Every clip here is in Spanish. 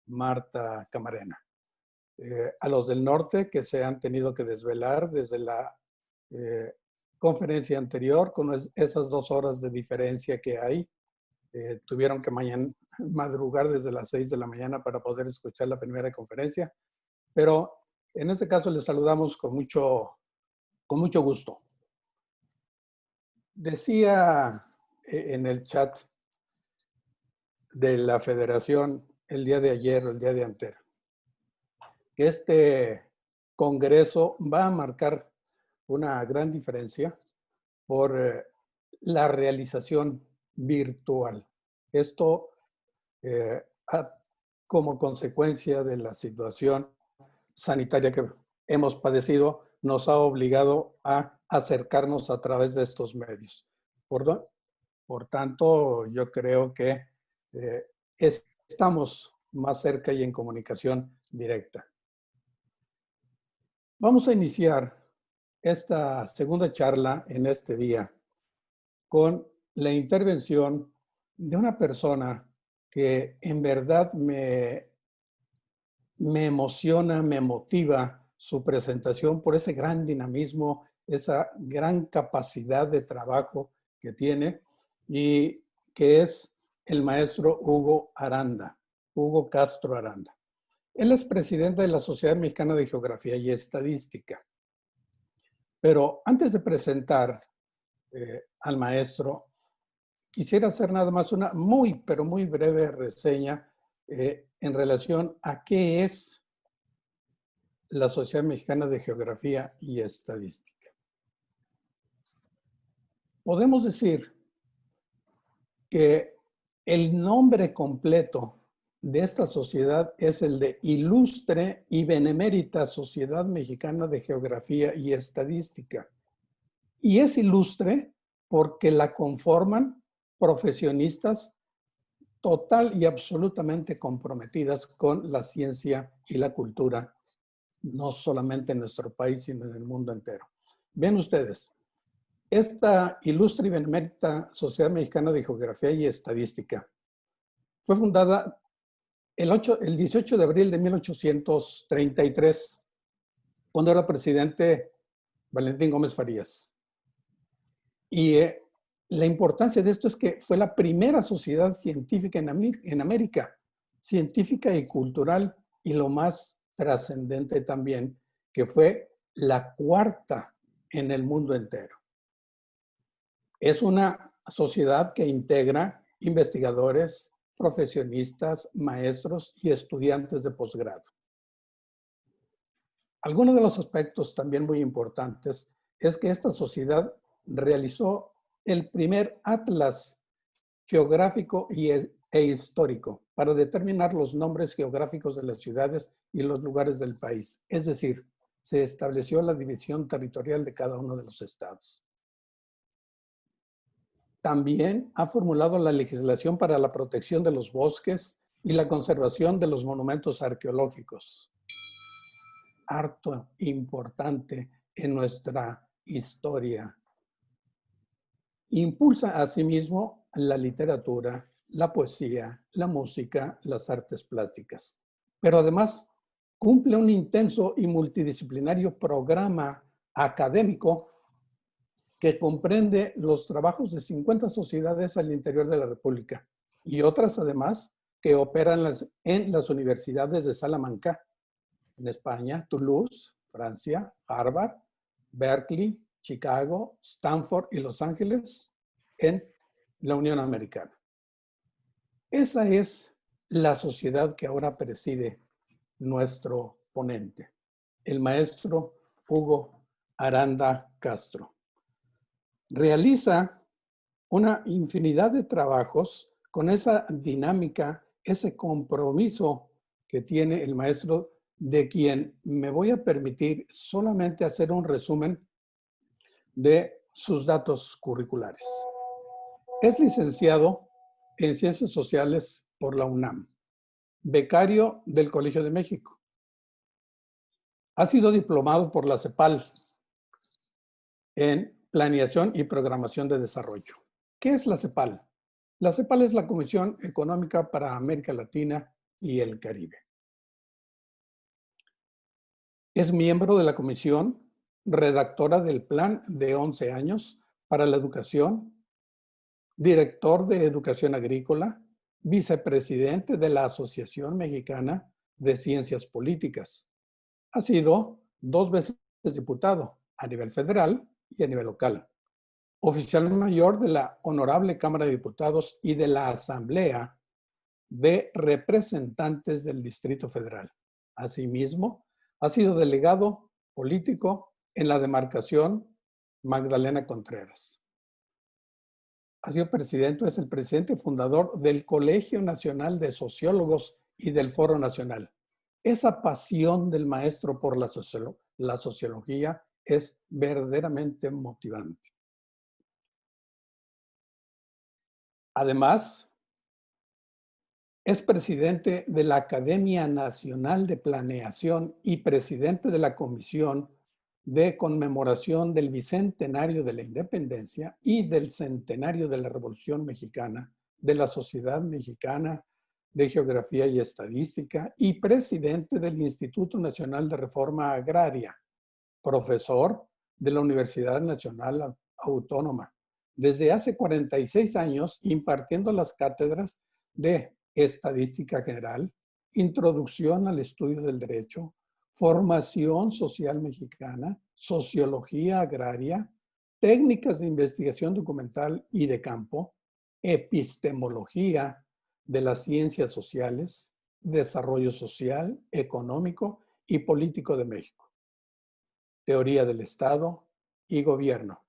Marta Camarena. A los del norte que se han tenido que desvelar desde la conferencia anterior, con esas 2 horas de diferencia que hay, tuvieron que madrugar desde las 6 de la mañana para poder escuchar la primera conferencia, pero en este caso les saludamos con mucho gusto. Decía en el chat de la Federación el día de ayer o el día de anterior que este congreso va a marcar una gran diferencia por la realización virtual. Esto como consecuencia de la situación sanitaria que hemos padecido, nos ha obligado a acercarnos a través de estos medios. Por tanto, yo creo que estamos más cerca y en comunicación directa. Vamos a iniciar esta segunda charla en este día con la intervención de una persona que en verdad me emociona, me motiva su presentación por ese gran dinamismo, esa gran capacidad de trabajo que tiene y que es el maestro Hugo Aranda, Hugo Castro Aranda. Él es presidente de la Sociedad Mexicana de Geografía y Estadística. Pero antes de presentar al maestro, quisiera hacer nada más una pero muy breve reseña en relación a qué es la Sociedad Mexicana de Geografía y Estadística. Podemos decir que el nombre completo de esta sociedad es el de Ilustre y Benemérita Sociedad Mexicana de Geografía y Estadística. Y es ilustre porque la conforman profesionistas total y absolutamente comprometidas con la ciencia y la cultura, no solamente en nuestro país, sino en el mundo entero. Ven ustedes, esta ilustre y benemérita Sociedad Mexicana de Geografía y Estadística fue fundada el 18 de abril de 1833, cuando era presidente Valentín Gómez Farías. Y la importancia de esto es que fue la primera sociedad científica en América, científica y cultural, y lo más trascendente también, que fue la cuarta en el mundo entero. Es una sociedad que integra investigadores, profesionistas, maestros y estudiantes de posgrado. Algunos de los aspectos también muy importantes es que esta sociedad realizó el primer atlas geográfico e histórico para determinar los nombres geográficos de las ciudades y los lugares del país. Es decir, se estableció la división territorial de cada uno de los estados. También ha formulado la legislación para la protección de los bosques y la conservación de los monumentos arqueológicos. Harto importante en nuestra historia. Impulsa asimismo la literatura, la poesía, la música, las artes plásticas. Pero además cumple un intenso y multidisciplinario programa académico que comprende los trabajos de 50 sociedades al interior de la República y otras además que operan en las universidades de Salamanca, en España, Toulouse, Francia, Harvard, Berkeley, Chicago, Stanford y Los Ángeles en la Unión Americana. Esa es la sociedad que ahora preside nuestro ponente, el maestro Hugo Aranda Castro. Realiza una infinidad de trabajos con esa dinámica, ese compromiso que tiene el maestro, de quien me voy a permitir solamente hacer un resumen de sus datos curriculares. Es licenciado en Ciencias Sociales por la UNAM, becario del Colegio de México. Ha sido diplomado por la CEPAL en Planeación y Programación de Desarrollo. ¿Qué es la CEPAL? La CEPAL es la Comisión Económica para América Latina y el Caribe. Es miembro de la comisión redactora del Plan de 11 años para la educación, director de Educación Agrícola, vicepresidente de la Asociación Mexicana de Ciencias Políticas. Ha sido 2 veces diputado a nivel federal y a nivel local. Oficial mayor de la Honorable Cámara de Diputados y de la Asamblea de Representantes del Distrito Federal. Asimismo, ha sido delegado político en la demarcación Magdalena Contreras. Ha sido presidente, es el presidente fundador del Colegio Nacional de Sociólogos y del Foro Nacional. Esa pasión del maestro por la sociología es verdaderamente motivante. Además, es presidente de la Academia Nacional de Planeación y presidente de la Comisión de Conmemoración del Bicentenario de la Independencia y del Centenario de la Revolución Mexicana de la Sociedad Mexicana de Geografía y Estadística y presidente del Instituto Nacional de Reforma Agraria, profesor de la Universidad Nacional Autónoma. Desde hace 46 años impartiendo las cátedras de Estadística General, Introducción al Estudio del Derecho, Formación Social Mexicana, Sociología Agraria, Técnicas de Investigación Documental y de Campo, Epistemología de las Ciencias Sociales, Desarrollo Social, Económico y Político de México, Teoría del Estado y Gobierno.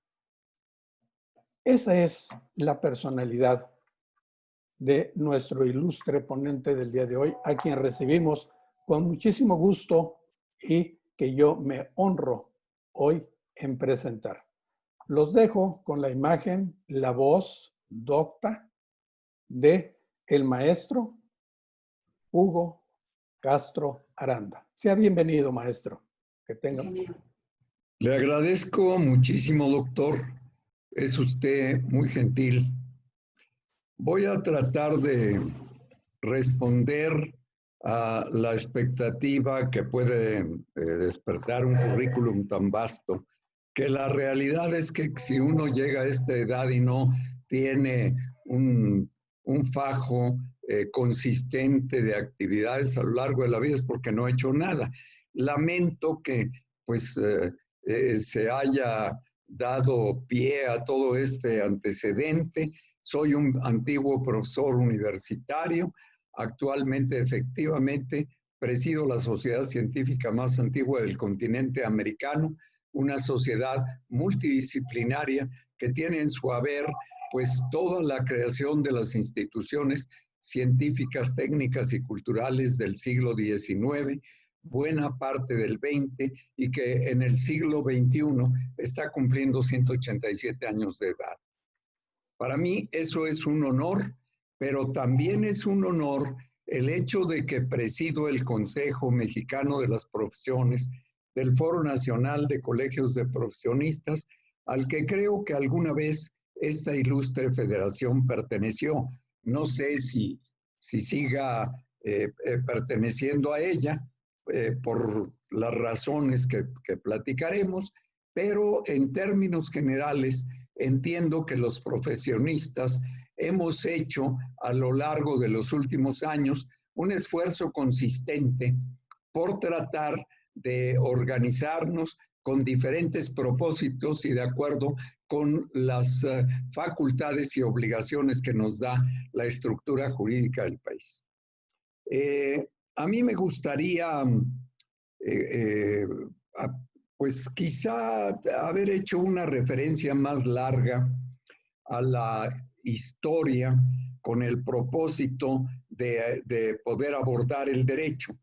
Esa es la personalidad de nuestro ilustre ponente del día de hoy, a quien recibimos con muchísimo gusto y que yo me honro hoy en presentar. Los dejo con la imagen, la voz docta de el maestro Hugo Castro Aranda. Sea bienvenido, maestro. Que tenga. Le agradezco muchísimo, doctor. Es usted muy gentil. Voy a tratar de responder a la expectativa que puede despertar un currículum tan vasto, que la realidad es que si uno llega a esta edad y no tiene un fajo consistente de actividades a lo largo de la vida es porque no ha hecho nada. Lamento que pues se haya dado pie a todo este antecedente. Soy un antiguo profesor universitario. Actualmente, efectivamente, presido la sociedad científica más antigua del continente americano, una sociedad multidisciplinaria que tiene en su haber pues toda la creación de las instituciones científicas, técnicas y culturales del siglo XIX, buena parte del XX y que en el siglo XXI está cumpliendo 187 años de edad. Para mí eso es un honor, pero también es un honor el hecho de que presido el Consejo Mexicano de las Profesiones del Foro Nacional de Colegios de Profesionistas, al que creo que alguna vez esta ilustre federación perteneció. No sé si siga perteneciendo a ella por las razones que platicaremos, pero en términos generales entiendo que los profesionistas hemos hecho a lo largo de los últimos años un esfuerzo consistente por tratar de organizarnos con diferentes propósitos y de acuerdo con las facultades y obligaciones que nos da la estructura jurídica del país. A mí me gustaría pues quizá haber hecho una referencia más larga a la historia con el propósito de poder abordar el derecho.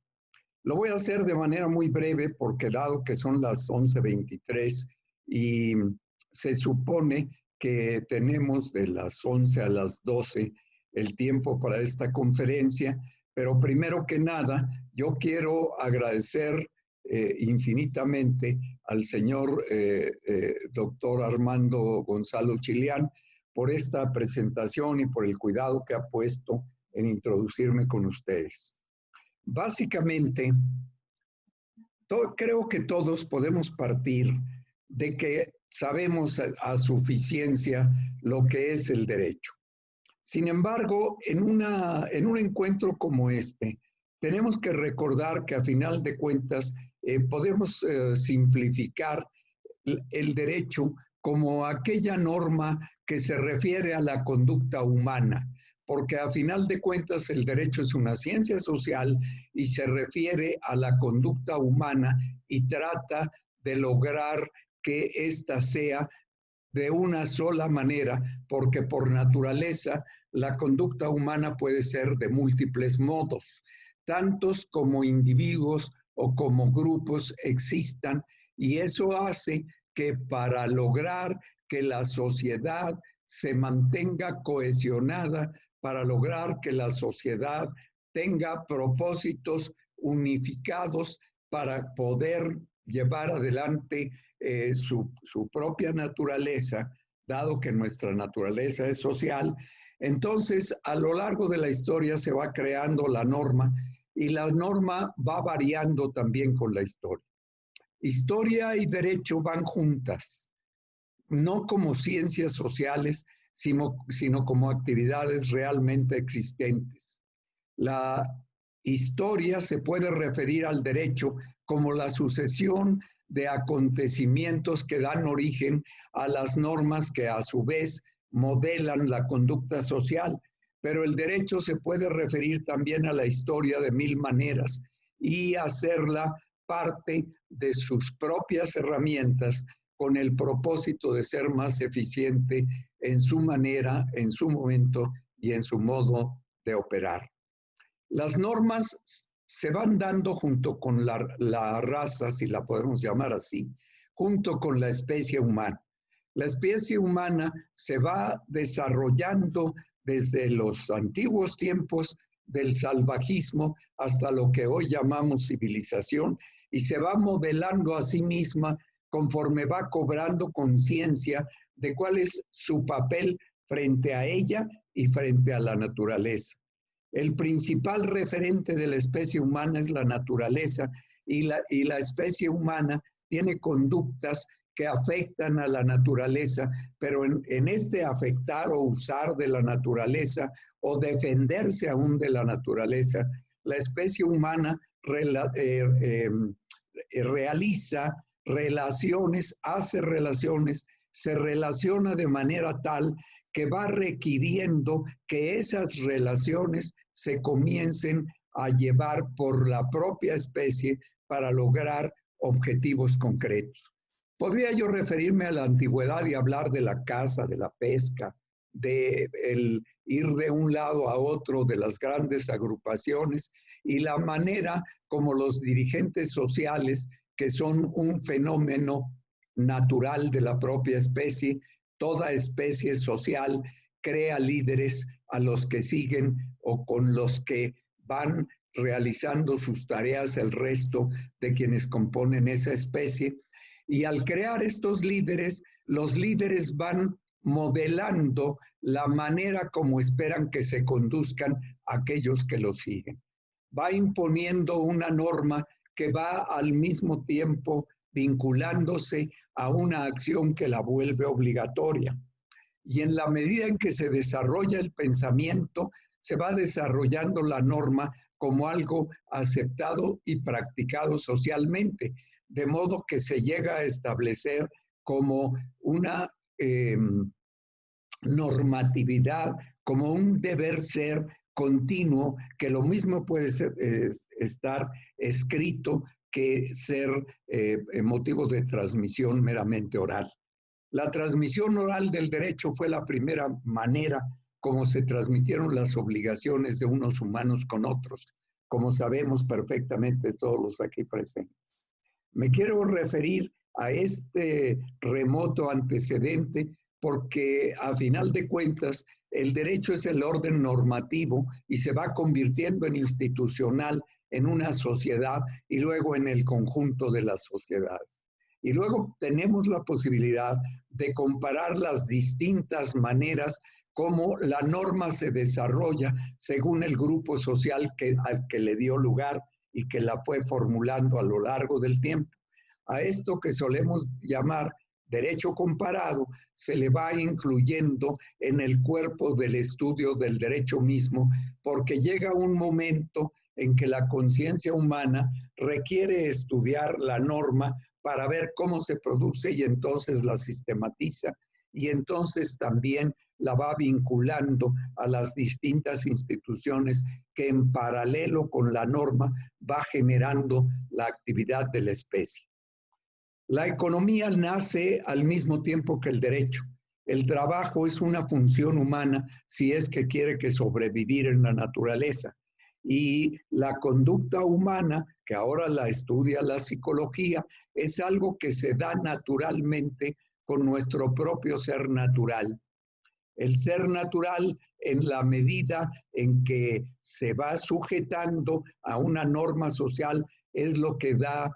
Lo voy a hacer de manera muy breve porque dado que son las 11:23 y se supone que tenemos de las 11 a las 12 el tiempo para esta conferencia, pero primero que nada yo quiero agradecer infinitamente al señor doctor Armando Gonzalo Chilián por esta presentación y por el cuidado que ha puesto en introducirme con ustedes. Básicamente, creo que todos podemos partir de que sabemos a suficiencia lo que es el derecho. Sin embargo, en un encuentro como este, tenemos que recordar que a final de cuentas podemos simplificar el derecho como aquella norma que se refiere a la conducta humana, porque a final de cuentas el derecho es una ciencia social y se refiere a la conducta humana y trata de lograr que ésta sea de una sola manera, porque por naturaleza la conducta humana puede ser de múltiples modos, tantos como individuos o como grupos existan, y eso hace que para lograr que la sociedad se mantenga cohesionada, para lograr que la sociedad tenga propósitos unificados para poder llevar adelante su propia naturaleza, dado que nuestra naturaleza es social. Entonces, a lo largo de la historia se va creando la norma y la norma va variando también con la historia. Historia y derecho van juntas, no como ciencias sociales, sino como actividades realmente existentes. La historia se puede referir al derecho como la sucesión de acontecimientos que dan origen a las normas que a su vez modelan la conducta social, pero el derecho se puede referir también a la historia de mil maneras y hacerla parte de sus propias herramientas con el propósito de ser más eficiente en su manera, en su momento y en su modo de operar. Las normas se van dando junto con la raza, si la podemos llamar así, junto con la especie humana. La especie humana se va desarrollando desde los antiguos tiempos del salvajismo hasta lo que hoy llamamos civilización y se va modelando a sí misma conforme va cobrando conciencia de cuál es su papel frente a ella y frente a la naturaleza. El principal referente de la especie humana es la naturaleza y la especie humana tiene conductas que afectan a la naturaleza, pero en este afectar o usar de la naturaleza o defenderse aún de la naturaleza, la especie humana realiza relaciones, hace relaciones, se relaciona de manera tal que va requiriendo que esas relaciones se comiencen a llevar por la propia especie para lograr objetivos concretos. Podría yo referirme a la antigüedad y hablar de la caza, de la pesca, de el ir de un lado a otro de las grandes agrupaciones y la manera como los dirigentes sociales, que son un fenómeno natural de la propia especie, toda especie social crea líderes a los que siguen o con los que van realizando sus tareas el resto de quienes componen esa especie. Y al crear estos líderes, los líderes van modelando la manera como esperan que se conduzcan aquellos que los siguen. Va imponiendo una norma que va al mismo tiempo vinculándose a una acción que la vuelve obligatoria. Y en la medida en que se desarrolla el pensamiento, se va desarrollando la norma como algo aceptado y practicado socialmente, de modo que se llega a establecer como una normatividad, como un deber ser continuo, que lo mismo puede ser, estar escrito que ser motivo de transmisión meramente oral. La transmisión oral del derecho fue la primera manera como se transmitieron las obligaciones de unos humanos con otros, como sabemos perfectamente todos los aquí presentes. Me quiero referir a este remoto antecedente porque a final de cuentas el derecho es el orden normativo y se va convirtiendo en institucional en una sociedad y luego en el conjunto de las sociedades. Y luego tenemos la posibilidad de comparar las distintas maneras cómo la norma se desarrolla según el grupo social al que le dio lugar y que la fue formulando a lo largo del tiempo. A esto que solemos llamar derecho comparado se le va incluyendo en el cuerpo del estudio del derecho mismo, porque llega un momento en que la conciencia humana requiere estudiar la norma para ver cómo se produce y entonces la sistematiza y entonces también la va vinculando a las distintas instituciones que en paralelo con la norma va generando la actividad de la especie. La economía nace al mismo tiempo que el derecho. El trabajo es una función humana si es que quiere que sobrevivir en la naturaleza. Y la conducta humana, que ahora la estudia la psicología, es algo que se da naturalmente con nuestro propio ser natural. El ser natural, en la medida en que se va sujetando a una norma social, es lo que da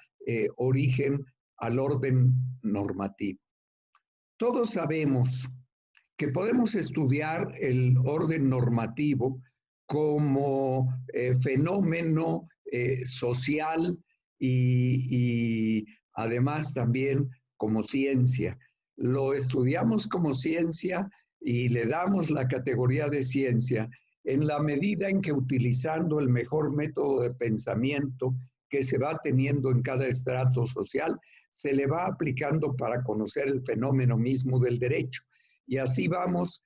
origen al orden normativo. Todos sabemos que podemos estudiar el orden normativo como fenómeno social y además también como ciencia. Lo estudiamos como ciencia y le damos la categoría de ciencia en la medida en que utilizando el mejor método de pensamiento que se va teniendo en cada estrato social, se le va aplicando para conocer el fenómeno mismo del derecho. Y así vamos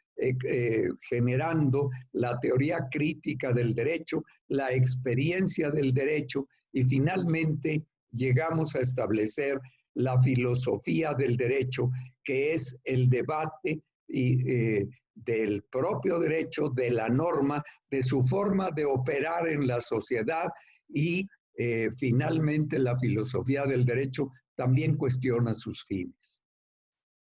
generando la teoría crítica del derecho, la experiencia del derecho y finalmente llegamos a establecer la filosofía del derecho, que es el debate del propio derecho, de la norma, de su forma de operar en la sociedad y finalmente la filosofía del derecho también cuestiona sus fines.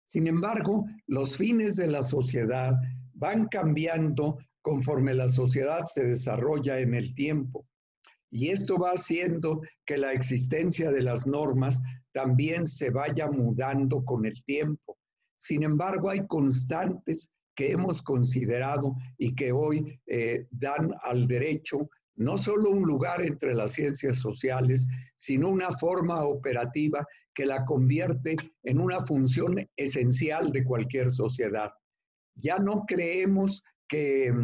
Sin embargo, los fines de la sociedad van cambiando conforme la sociedad se desarrolla en el tiempo. Y esto va haciendo que la existencia de las normas también se vaya mudando con el tiempo. Sin embargo, hay constantes que hemos considerado y que hoy dan al derecho no solo un lugar entre las ciencias sociales, sino una forma operativa que la convierte en una función esencial de cualquier sociedad. Ya no creemos que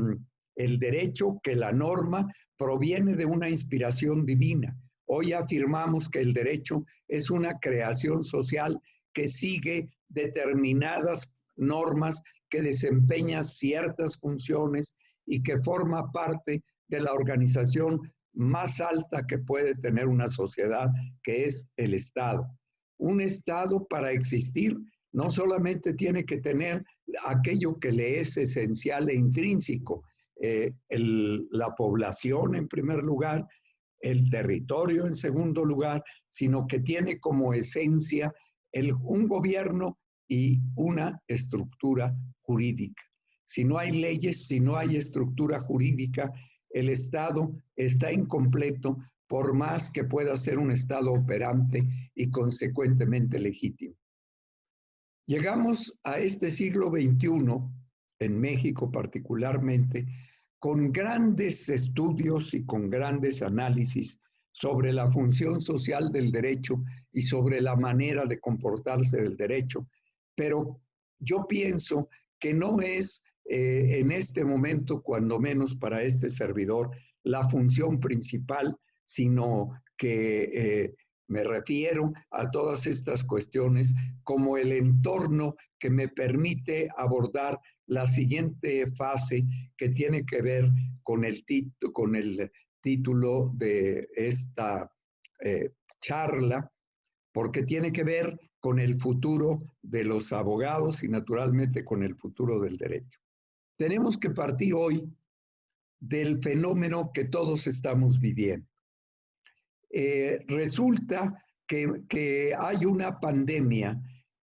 el derecho, que la norma, proviene de una inspiración divina. Hoy afirmamos que el derecho es una creación social que sigue determinadas normas, que desempeña ciertas funciones y que forma parte de la organización más alta que puede tener una sociedad, que es el Estado. Un Estado, para existir, no solamente tiene que tener aquello que le es esencial e intrínseco, la población en primer lugar, el territorio en segundo lugar, sino que tiene como esencia un gobierno y una estructura jurídica. Si no hay leyes, si no hay estructura jurídica, el Estado está incompleto, por más que pueda ser un Estado operante y consecuentemente legítimo. Llegamos a este siglo XXI, en México particularmente, con grandes estudios y con grandes análisis sobre la función social del derecho y sobre la manera de comportarse del derecho. Pero yo pienso que no es en este momento, cuando menos para este servidor, la función principal, sino que me refiero a todas estas cuestiones como el entorno que me permite abordar la siguiente fase que tiene que ver con el título de esta charla, porque tiene que ver con el futuro de los abogados y naturalmente con el futuro del derecho. Tenemos que partir hoy del fenómeno que todos estamos viviendo. Resulta que hay una pandemia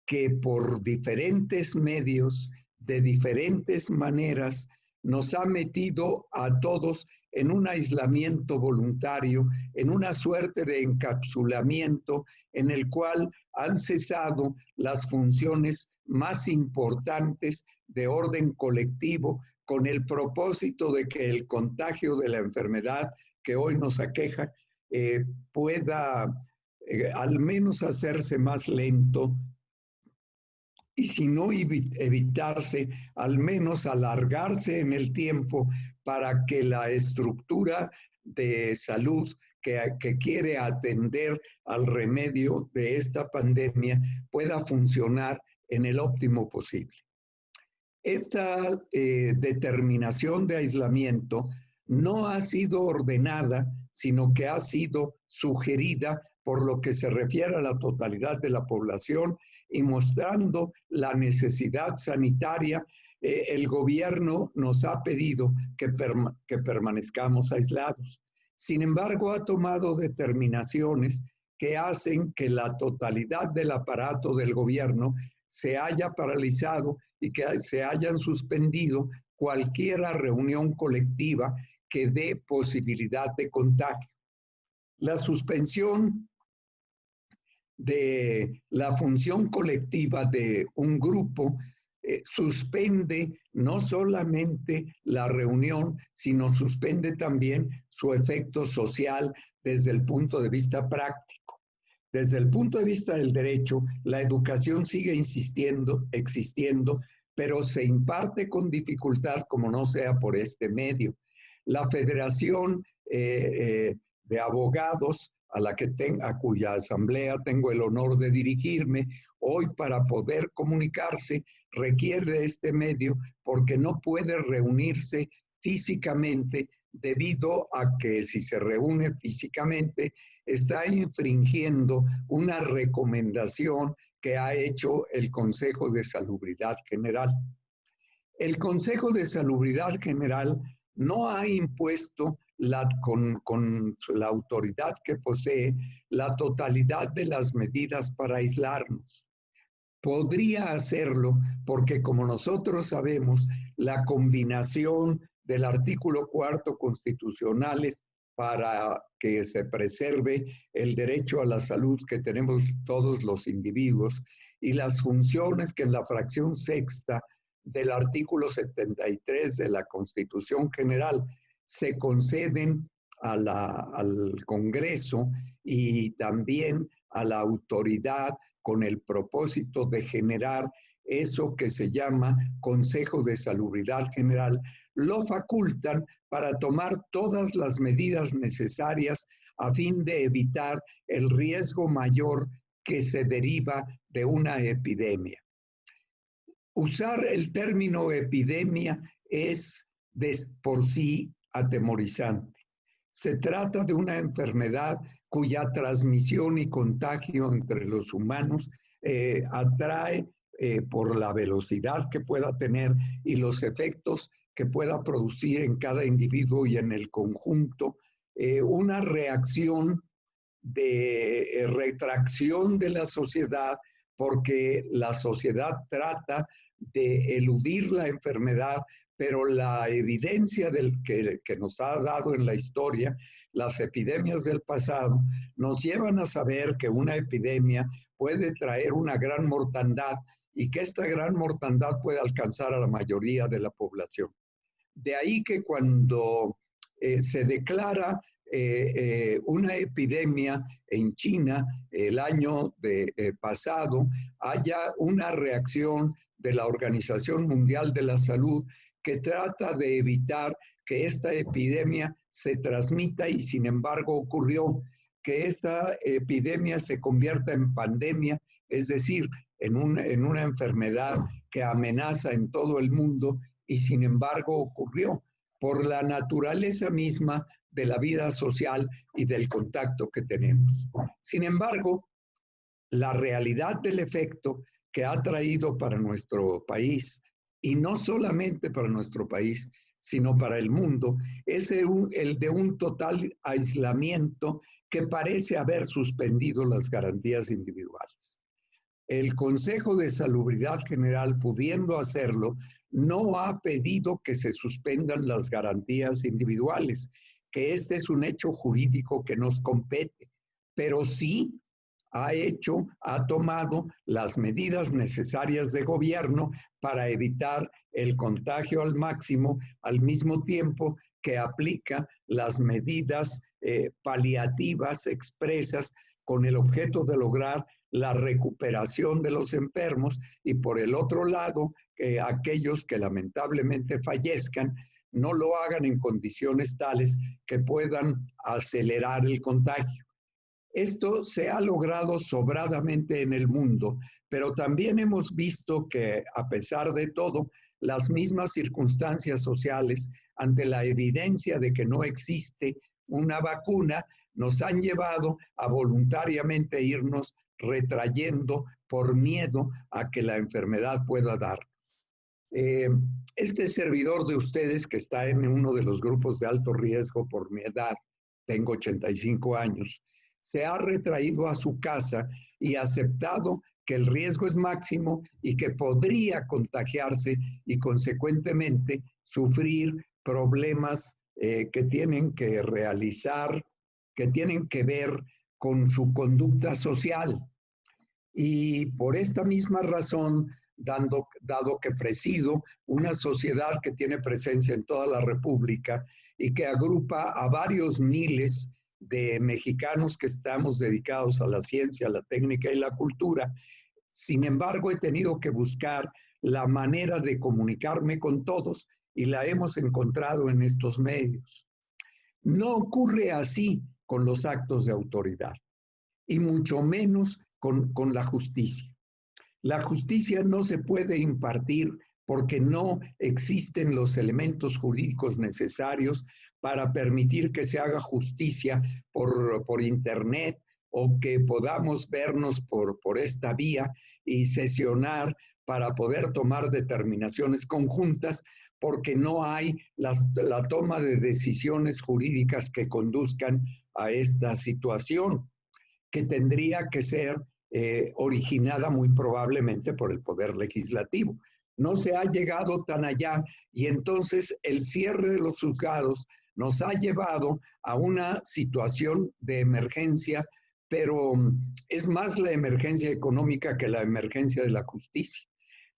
que por diferentes medios, de diferentes maneras, nos ha metido a todos en un aislamiento voluntario, en una suerte de encapsulamiento en el cual han cesado las funciones más importantes de orden colectivo, con el propósito de que el contagio de la enfermedad que hoy nos aqueja pueda al menos hacerse más lento, y si no evitarse, al menos alargarse en el tiempo para que la estructura de salud que quiere atender al remedio de esta pandemia pueda funcionar en el óptimo posible. Esta determinación de aislamiento no ha sido ordenada, sino que ha sido sugerida por lo que se refiere a la totalidad de la población y mostrando la necesidad sanitaria. El gobierno nos ha pedido que permanezcamos aislados. Sin embargo, ha tomado determinaciones que hacen que la totalidad del aparato del gobierno se haya paralizado y que se hayan suspendido cualquier reunión colectiva que dé posibilidad de contagio. La suspensión de la función colectiva de un grupo suspende no solamente la reunión, sino suspende también su efecto social desde el punto de vista práctico. Desde el punto de vista del derecho, la educación sigue existiendo, pero se imparte con dificultad como no sea por este medio. La Federación de Abogados, a cuya asamblea tengo el honor de dirigirme, hoy para poder comunicarse requiere este medio porque no puede reunirse físicamente debido a que si se reúne físicamente está infringiendo una recomendación que ha hecho el Consejo de Salubridad General. El Consejo de Salubridad General no ha impuesto con la autoridad que posee la totalidad de las medidas para aislarnos. Podría hacerlo porque, como nosotros sabemos, la combinación del artículo 4 constitucional para que se preserve el derecho a la salud que tenemos todos los individuos y las funciones que en la fracción sexta del artículo 73 de la Constitución General se conceden al Congreso y también a la autoridad con el propósito de generar eso que se llama Consejo de Salubridad General, lo facultan para tomar todas las medidas necesarias a fin de evitar el riesgo mayor que se deriva de una epidemia. Usar el término epidemia es por sí atemorizante. Se trata de una enfermedad cuya transmisión y contagio entre los humanos atrae por la velocidad que pueda tener y los efectos que pueda producir en cada individuo y en el conjunto, una reacción de retracción de la sociedad, porque la sociedad trata de eludir la enfermedad, pero la evidencia que nos ha dado en la historia, las epidemias del pasado, nos llevan a saber que una epidemia puede traer una gran mortandad y que esta gran mortandad puede alcanzar a la mayoría de la población. De ahí que cuando se declara una epidemia en China el año pasado, haya una reacción de la Organización Mundial de la Salud que trata de evitar que esta epidemia se transmita y sin embargo ocurrió que esta epidemia se convierta en pandemia, es decir, en una enfermedad que amenaza en todo el mundo y sin embargo ocurrió por la naturaleza misma de la vida social y del contacto que tenemos. Sin embargo, la realidad del efecto que ha traído para nuestro país, y no solamente para nuestro país, sino para el mundo, es el de un total aislamiento que parece haber suspendido las garantías individuales. El Consejo de Salubridad General, pudiendo hacerlo, no ha pedido que se suspendan las garantías individuales, que este es un hecho jurídico que nos compete, pero sí ha tomado las medidas necesarias de gobierno para evitar el contagio al máximo, al mismo tiempo que aplica las medidas paliativas expresas con el objeto de lograr la recuperación de los enfermos y por el otro lado, que aquellos que lamentablemente fallezcan no lo hagan en condiciones tales que puedan acelerar el contagio. Esto se ha logrado sobradamente en el mundo, pero también hemos visto que, a pesar de todo, las mismas circunstancias sociales, ante la evidencia de que no existe una vacuna, nos han llevado a voluntariamente irnos retrayendo por miedo a que la enfermedad pueda dar. Este servidor de ustedes, que está en uno de los grupos de alto riesgo por mi edad, tengo 85 años, se ha retraído a su casa y aceptado que el riesgo es máximo y que podría contagiarse y consecuentemente sufrir problemas que tienen que realizar, que tienen que ver con su conducta social. Y por esta misma razón, dado que presido una sociedad que tiene presencia en toda la República y que agrupa a varios miles de mexicanos que estamos dedicados a la ciencia, la técnica y la cultura. Sin embargo, he tenido que buscar la manera de comunicarme con todos y la hemos encontrado en estos medios. No ocurre así con los actos de autoridad y mucho menos con la justicia. La justicia no se puede impartir porque no existen los elementos jurídicos necesarios para permitir que se haga justicia por internet o que podamos vernos por esta vía y sesionar para poder tomar determinaciones conjuntas, porque no hay la toma de decisiones jurídicas que conduzcan a esta situación, que tendría que ser originada muy probablemente por el Poder Legislativo. No se ha llegado tan allá y entonces el cierre de los juzgados nos ha llevado a una situación de emergencia, pero es más la emergencia económica que la emergencia de la justicia.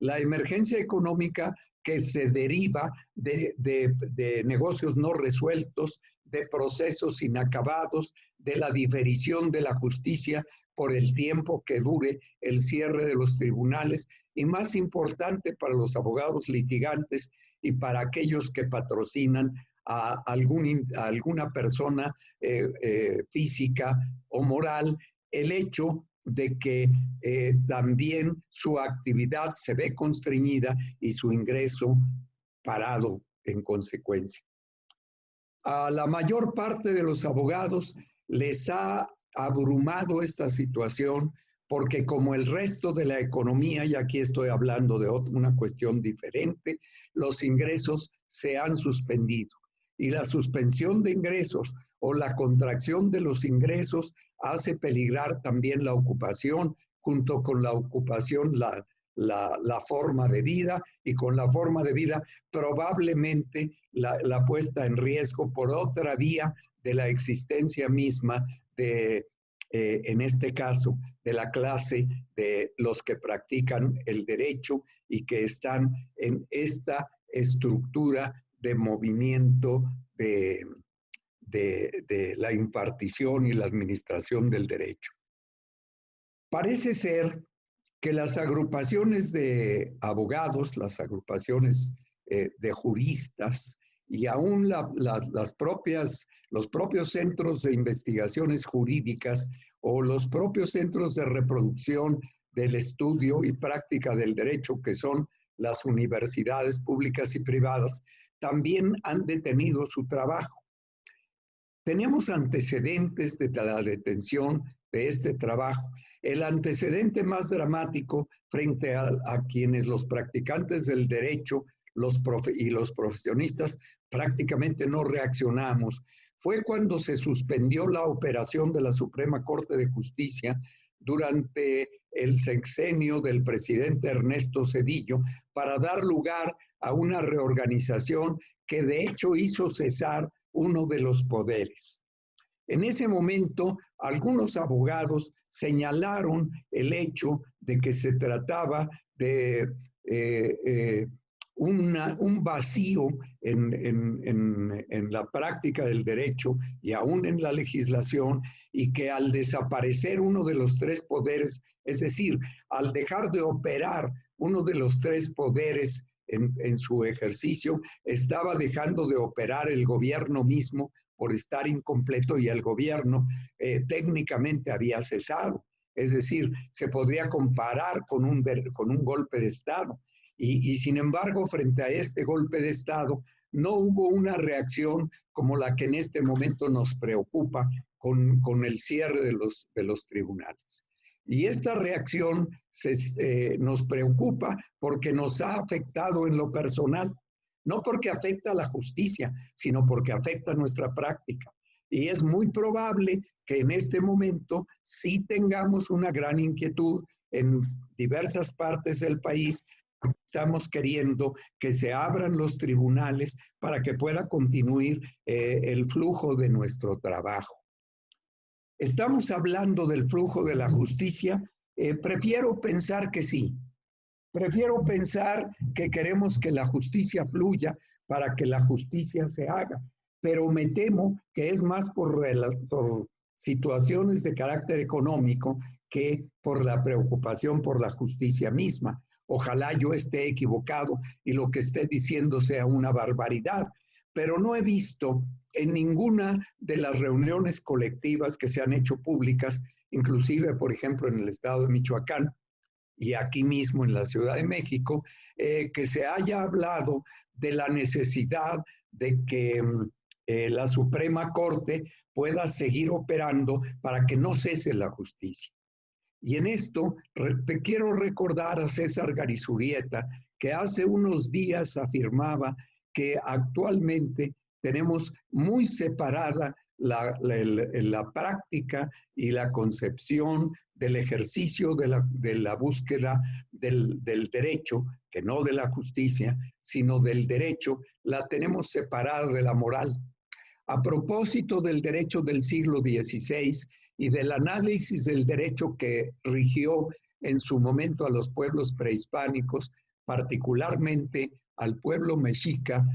La emergencia económica que se deriva de negocios no resueltos, de procesos inacabados, de la diferición de la justicia por el tiempo que dure el cierre de los tribunales y, más importante, para los abogados litigantes y para aquellos que patrocinan a alguna persona física o moral, el hecho de que también su actividad se ve constreñida y su ingreso parado en consecuencia. A la mayor parte de los abogados les ha abrumado esta situación porque, como el resto de la economía, y aquí estoy hablando de una cuestión diferente, los ingresos se han suspendido. Y la suspensión de ingresos o la contracción de los ingresos hace peligrar también la ocupación, junto con la ocupación, la forma de vida, y con la forma de vida probablemente la puesta en riesgo por otra vía de la existencia misma de, en este caso, de la clase de los que practican el derecho y que están en esta estructura de movimiento de la impartición y la administración del derecho. Parece ser que las agrupaciones de abogados, las agrupaciones de juristas y aún los propios centros de investigaciones jurídicas o los propios centros de reproducción del estudio y práctica del derecho, que son las universidades públicas y privadas, también han detenido su trabajo. Tenemos antecedentes de la detención de este trabajo. El antecedente más dramático frente a quienes los practicantes del derecho y los profesionistas prácticamente no reaccionamos fue cuando se suspendió la operación de la Suprema Corte de Justicia durante el sexenio del presidente Ernesto Zedillo para dar lugar a una reorganización que de hecho hizo cesar uno de los poderes. En ese momento, algunos abogados señalaron el hecho de que se trataba de un vacío en la práctica del derecho y aún en la legislación, y que al desaparecer uno de los tres poderes, es decir, al dejar de operar uno de los tres poderes en su ejercicio, estaba dejando de operar el gobierno mismo por estar incompleto, y el gobierno técnicamente había cesado. Es decir, se podría comparar con un golpe de Estado. Y sin embargo, frente a este golpe de Estado, no hubo una reacción como la que en este momento nos preocupa con el cierre de los tribunales. Y esta reacción nos preocupa porque nos ha afectado en lo personal, no porque afecta a la justicia, sino porque afecta a nuestra práctica. Y es muy probable que en este momento sí tengamos una gran inquietud en diversas partes del país. Estamos queriendo que se abran los tribunales para que pueda continuar el flujo de nuestro trabajo. ¿Estamos hablando del flujo de la justicia? Prefiero pensar que sí. Prefiero pensar que queremos que la justicia fluya para que la justicia se haga, pero me temo que es más por situaciones de carácter económico que por la preocupación por la justicia misma. Ojalá yo esté equivocado y lo que esté diciendo sea una barbaridad, pero no he visto en ninguna de las reuniones colectivas que se han hecho públicas, inclusive, por ejemplo, en el estado de Michoacán y aquí mismo en la Ciudad de México, que se haya hablado de la necesidad de que la Suprema Corte pueda seguir operando para que no cese la justicia. Y en esto te quiero recordar a César Garizurieta, que hace unos días afirmaba que actualmente tenemos muy separada la práctica y la concepción del ejercicio de la búsqueda del derecho, que no de la justicia, sino del derecho, la tenemos separada de la moral. A propósito del derecho del siglo XVI y del análisis del derecho que rigió en su momento a los pueblos prehispánicos, particularmente al pueblo mexica,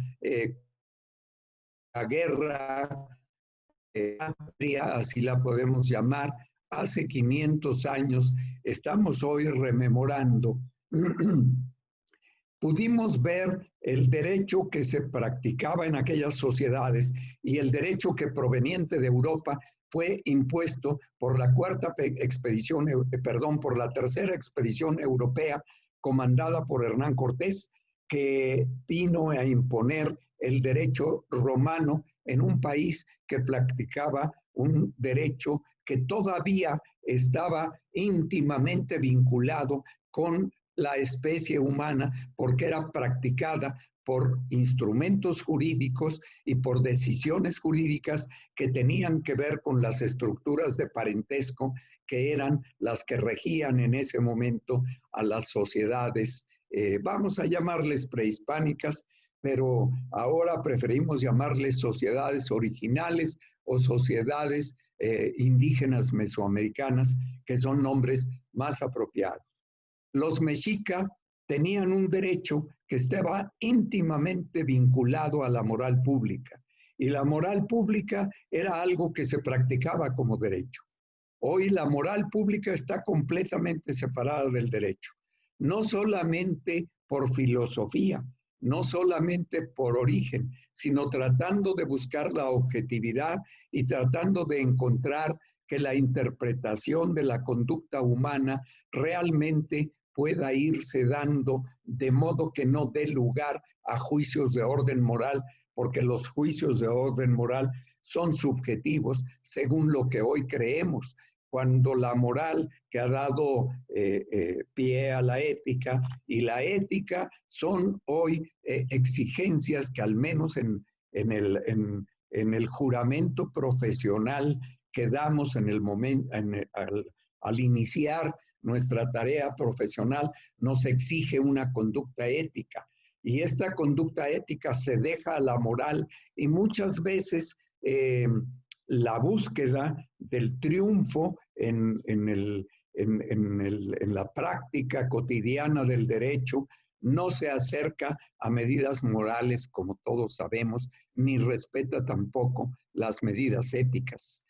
la guerra patria, así la podemos llamar, hace 500 años, estamos hoy rememorando, pudimos ver el derecho que se practicaba en aquellas sociedades y el derecho que proveniente de Europa fue impuesto por la por la tercera expedición europea comandada por Hernán Cortés, que vino a imponer el derecho romano en un país que practicaba un derecho que todavía estaba íntimamente vinculado con la especie humana, porque era practicada por instrumentos jurídicos y por decisiones jurídicas que tenían que ver con las estructuras de parentesco que eran las que regían en ese momento a las sociedades, vamos a llamarles prehispánicas, pero ahora preferimos llamarles sociedades originales o sociedades indígenas mesoamericanas, que son nombres más apropiados. Los mexica tenían un derecho que estaba íntimamente vinculado a la moral pública, y la moral pública era algo que se practicaba como derecho. Hoy la moral pública está completamente separada del derecho, no solamente por filosofía, no solamente por origen, sino tratando de buscar la objetividad y tratando de encontrar que la interpretación de la conducta humana realmente pueda irse dando de modo que no dé lugar a juicios de orden moral, porque los juicios de orden moral son subjetivos según lo que hoy creemos, cuando la moral que ha dado pie a la ética, y la ética son hoy exigencias que al menos en el juramento profesional que damos en el momento, al iniciar nuestra tarea profesional, nos exige una conducta ética. y esta conducta ética se deja a la moral y muchas veces la búsqueda del triunfo en la práctica cotidiana del derecho no se acerca a medidas morales, como todos sabemos, ni respeta tampoco las medidas éticas.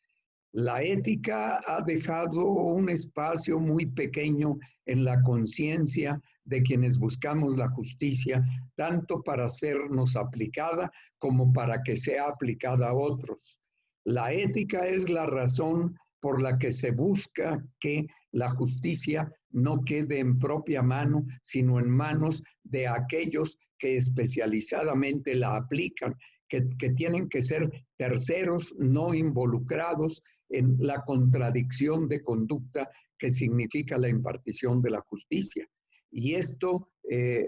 La ética ha dejado un espacio muy pequeño en la conciencia de quienes buscamos la justicia, tanto para hacernos aplicada como para que sea aplicada a otros. La ética es la razón por la que se busca que la justicia no quede en propia mano, sino en manos de aquellos que especializadamente la aplican, que tienen que ser terceros no involucrados en la contradicción de conducta que significa la impartición de la justicia. Y esto,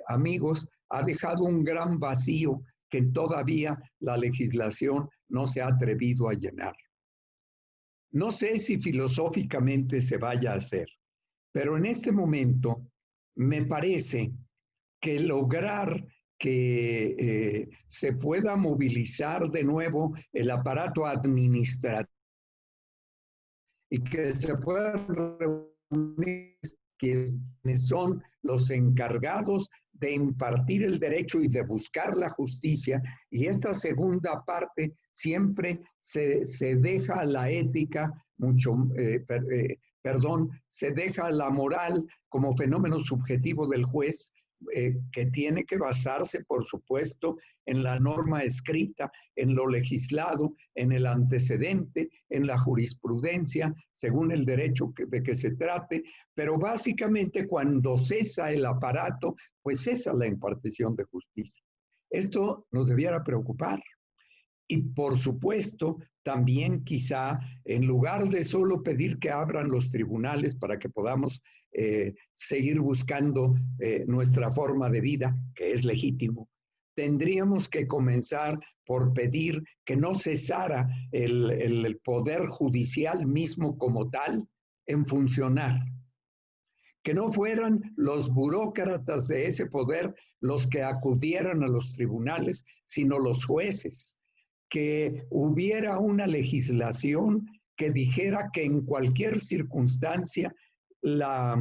amigos, ha dejado un gran vacío que todavía la legislación no se ha atrevido a llenar. No sé si filosóficamente se vaya a hacer, pero en este momento me parece que lograr que se pueda movilizar de nuevo el aparato administrativo y que se puedan reunir quienes son los encargados de impartir el derecho y de buscar la justicia, y esta segunda parte siempre se deja a la ética se deja a la moral como fenómeno subjetivo del juez, que tiene que basarse, por supuesto, en la norma escrita, en lo legislado, en el antecedente, en la jurisprudencia, según el derecho de que se trate, pero básicamente cuando cesa el aparato, pues cesa la impartición de justicia. Esto nos debiera preocupar. Y por supuesto, también quizá, en lugar de solo pedir que abran los tribunales para que podamos seguir buscando nuestra forma de vida, que es legítimo, tendríamos que comenzar por pedir que no cesara el poder judicial mismo como tal en funcionar. Que no fueran los burócratas de ese poder los que acudieran a los tribunales, sino los jueces. Que hubiera una legislación que dijera que en cualquier circunstancia la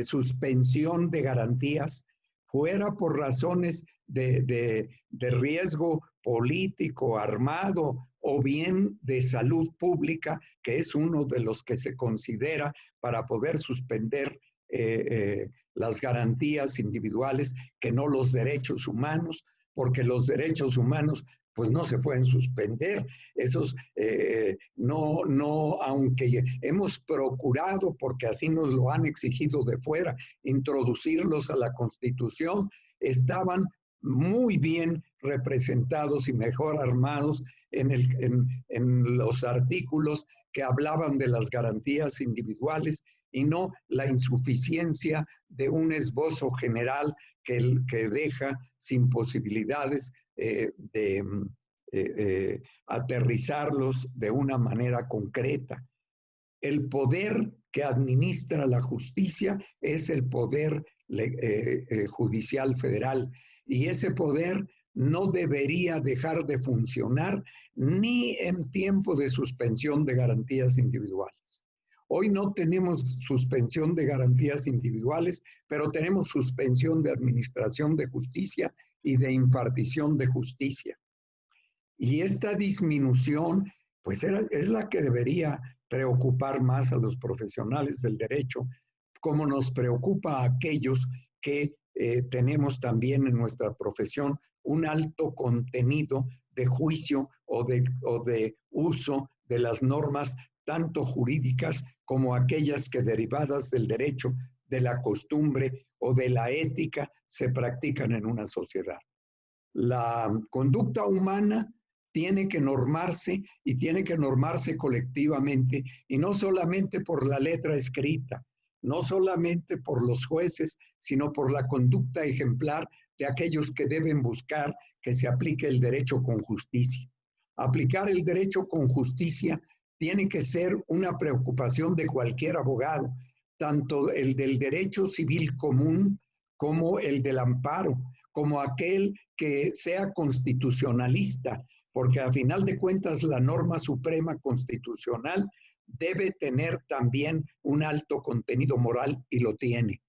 suspensión de garantías fuera por razones de riesgo político, armado o bien de salud pública, que es uno de los que se considera para poder suspender las garantías individuales, que no los derechos humanos, porque los derechos humanos pues no se pueden suspender. Esos aunque hemos procurado, porque así nos lo han exigido de fuera, introducirlos a la Constitución, estaban muy bien representados y mejor armados en los artículos que hablaban de las garantías individuales y no la insuficiencia de un esbozo general que deja sin posibilidades de aterrizarlos de una manera concreta. El poder que administra la justicia es el poder judicial federal, y ese poder no debería dejar de funcionar ni en tiempo de suspensión de garantías individuales. Hoy no tenemos suspensión de garantías individuales, pero tenemos suspensión de administración de justicia y de impartición de justicia. Y esta disminución, pues es la que debería preocupar más a los profesionales del derecho, como nos preocupa a aquellos que tenemos también en nuestra profesión un alto contenido de juicio o de uso de las normas, tanto jurídicas como aquellas que derivadas del derecho, de la costumbre o de la ética se practican en una sociedad. La conducta humana tiene que normarse y tiene que normarse colectivamente, y no solamente por la letra escrita, no solamente por los jueces, sino por la conducta ejemplar de aquellos que deben buscar que se aplique el derecho con justicia. Aplicar el derecho con justicia tiene que ser una preocupación de cualquier abogado, tanto el del derecho civil común como el del amparo. como aquel que sea constitucionalista, porque a final de cuentas la norma suprema constitucional debe tener también un alto contenido moral y lo tiene.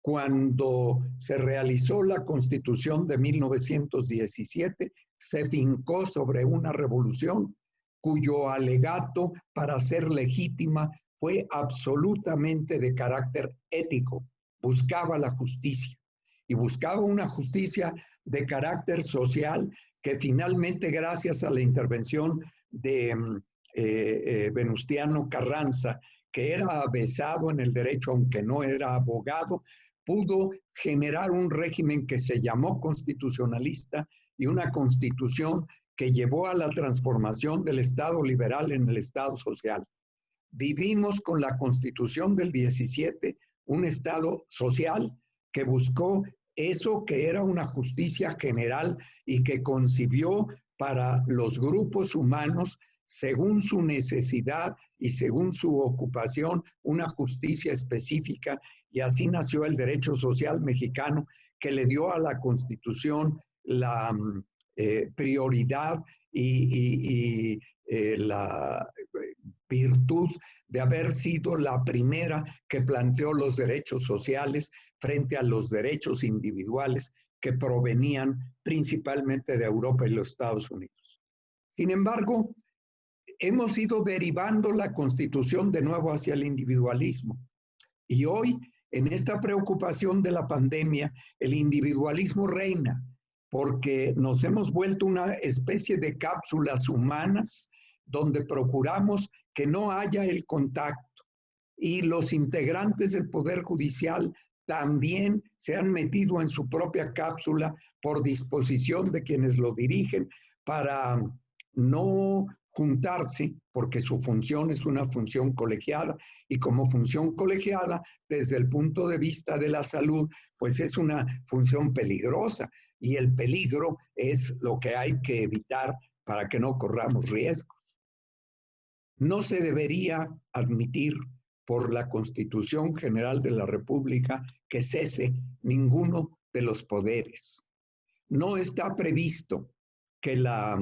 Cuando se realizó la Constitución de 1917, se fincó sobre una revolución cuyo alegato para ser legítima fue absolutamente de carácter ético. Buscaba la justicia y buscaba una justicia de carácter social que finalmente, gracias a la intervención de Venustiano Carranza, que era avesado en el derecho, aunque no era abogado, pudo generar un régimen que se llamó constitucionalista y una constitución que llevó a la transformación del Estado liberal en el Estado social. Vivimos con la Constitución del 17 un Estado social que buscó eso que era una justicia general y que concibió para los grupos humanos, según su necesidad y según su ocupación, una justicia específica, y así nació el derecho social mexicano, que le dio a la Constitución la prioridad y la virtud de haber sido la primera que planteó los derechos sociales frente a los derechos individuales que provenían principalmente de Europa y los Estados Unidos. Sin embargo, hemos ido derivando la Constitución de nuevo hacia el individualismo. Y hoy, en esta preocupación de la pandemia, el individualismo reina, porque nos hemos vuelto una especie de cápsulas humanas donde procuramos que no haya el contacto. Y los integrantes del Poder Judicial también se han metido en su propia cápsula por disposición de quienes lo dirigen para no juntarse, porque su función es una función colegiada, y como función colegiada, desde el punto de vista de la salud, pues es una función peligrosa, y el peligro es lo que hay que evitar para que no corramos riesgos. No se debería admitir por la Constitución General de la República que cese ninguno de los poderes. No está previsto que la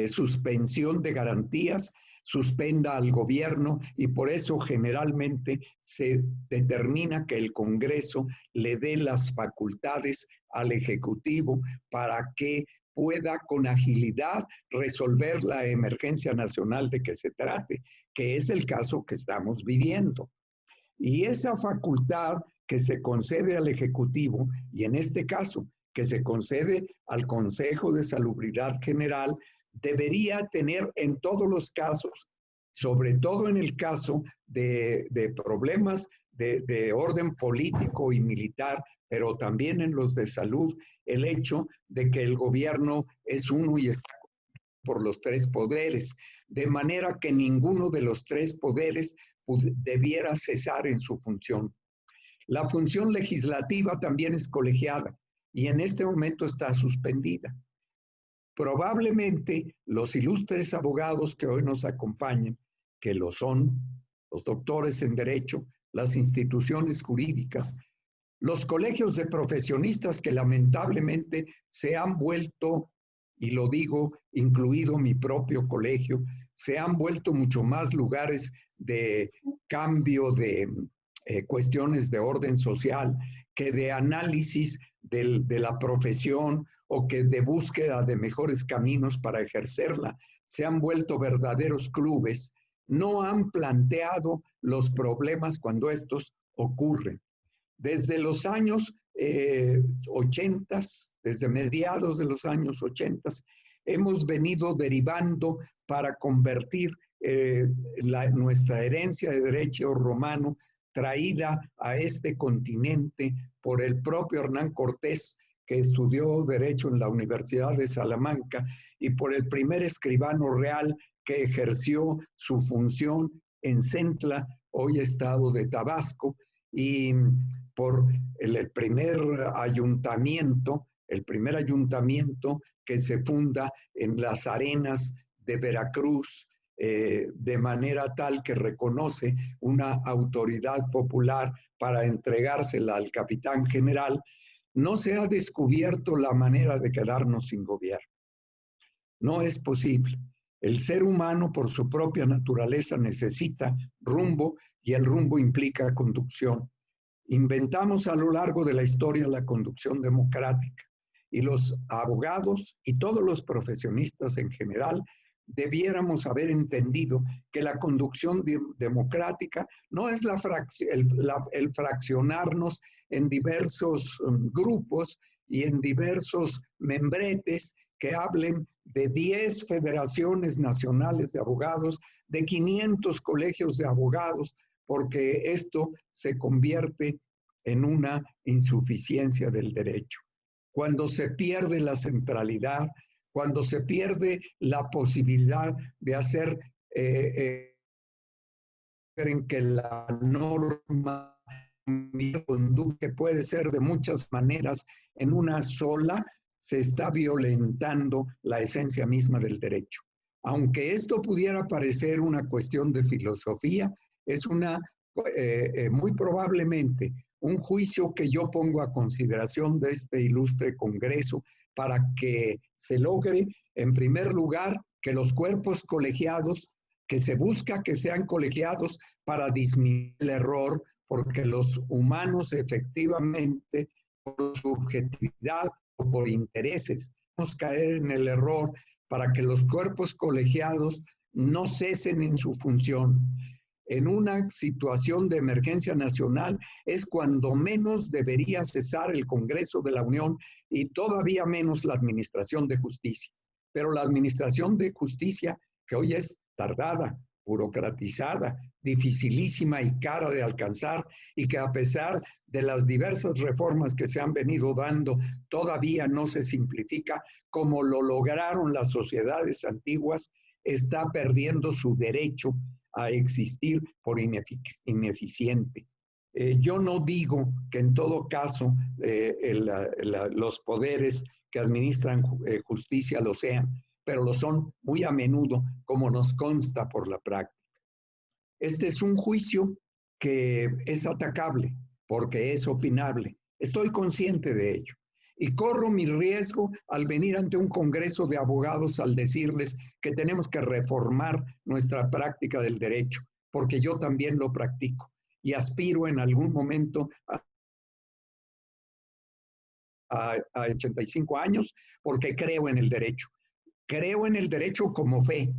suspensión de garantías suspenda al gobierno, y por eso generalmente se determina que el Congreso le dé las facultades al Ejecutivo para que pueda con agilidad resolver la emergencia nacional de que se trate, que es el caso que estamos viviendo. Y esa facultad que se concede al Ejecutivo, y en este caso que se concede al Consejo de Salubridad General, debería tener en todos los casos, sobre todo en el caso de problemas de orden político y militar, pero también en los de salud, el hecho de que el gobierno es uno y está por los tres poderes, de manera que ninguno de los tres poderes debiera cesar en su función. La función legislativa también es colegiada y en este momento está suspendida. Probablemente los ilustres abogados que hoy nos acompañan, que lo son, los doctores en Derecho, las instituciones jurídicas, los colegios de profesionistas que lamentablemente se han vuelto, y lo digo, incluido mi propio colegio, se han vuelto mucho más lugares de cambio de cuestiones de orden social que de análisis de la profesión o que de búsqueda de mejores caminos para ejercerla. Se han vuelto verdaderos clubes. No han planteado los problemas cuando estos ocurren. Desde los años 80, desde mediados de los años 80, hemos venido derivando para convertir nuestra herencia de derecho romano traída a este continente por el propio Hernán Cortés, que estudió Derecho en la Universidad de Salamanca, y por el primer escribano real que ejerció su función en Centla, hoy estado de Tabasco, y por el primer ayuntamiento que se funda en las arenas de Veracruz, de manera tal que reconoce una autoridad popular para entregársela al capitán general. No se ha descubierto la manera de quedarnos sin gobierno. No es posible. El ser humano, por su propia naturaleza, necesita rumbo y el rumbo implica conducción. Inventamos a lo largo de la historia la conducción democrática y los abogados y todos los profesionistas en general debiéramos haber entendido que la conducción democrática no es el fraccionarnos en diversos grupos y en diversos membretes que hablen de 10 federaciones nacionales de abogados, de 500 colegios de abogados, porque esto se convierte en una insuficiencia del derecho. Cuando se pierde la centralidad, cuando se pierde la posibilidad de hacer en que la norma que puede ser de muchas maneras en una sola, se está violentando la esencia misma del derecho. Aunque esto pudiera parecer una cuestión de filosofía, es muy probablemente un juicio que yo pongo a consideración de este ilustre Congreso para que se logre, en primer lugar, que los cuerpos colegiados, que se busca que sean colegiados para disminuir el error, porque los humanos efectivamente, por su objetividad o por intereses, vamos a caer en el error para que los cuerpos colegiados no cesen en su función. En una situación de emergencia nacional es cuando menos debería cesar el Congreso de la Unión y todavía menos la Administración de Justicia. Pero la Administración de Justicia, que hoy es tardada, burocratizada, dificilísima y cara de alcanzar, y que a pesar de las diversas reformas que se han venido dando, todavía no se simplifica como lo lograron las sociedades antiguas, está perdiendo su derecho a existir por ineficiente. Yo no digo que en todo caso los poderes que administran justicia lo sean, pero lo son muy a menudo, como nos consta por la práctica. Este es un juicio que es atacable porque es opinable. Estoy consciente de ello. Y corro mi riesgo al venir ante un congreso de abogados al decirles que tenemos que reformar nuestra práctica del derecho, porque yo también lo practico y aspiro en algún momento a 85 años porque creo en el derecho. Creo en el derecho como fe,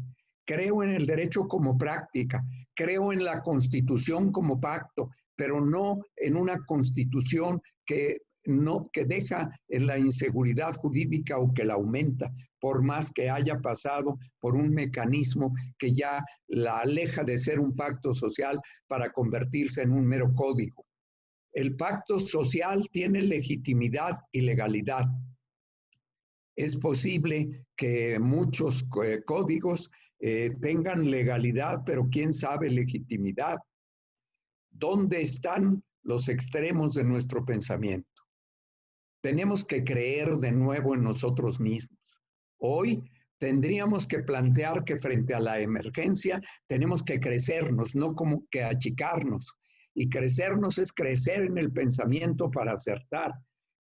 creo en el derecho como práctica, creo en la Constitución como pacto, pero no en una Constitución que deja en la inseguridad jurídica o que la aumenta, por más que haya pasado por un mecanismo que ya la aleja de ser un pacto social para convertirse en un mero código. El pacto social tiene legitimidad y legalidad. Es posible que muchos códigos tengan legalidad, pero quién sabe legitimidad. ¿Dónde están los extremos de nuestro pensamiento? Tenemos que creer de nuevo en nosotros mismos. Hoy tendríamos que plantear que frente a la emergencia tenemos que crecernos, no como que achicarnos. Y crecernos es crecer en el pensamiento para acertar.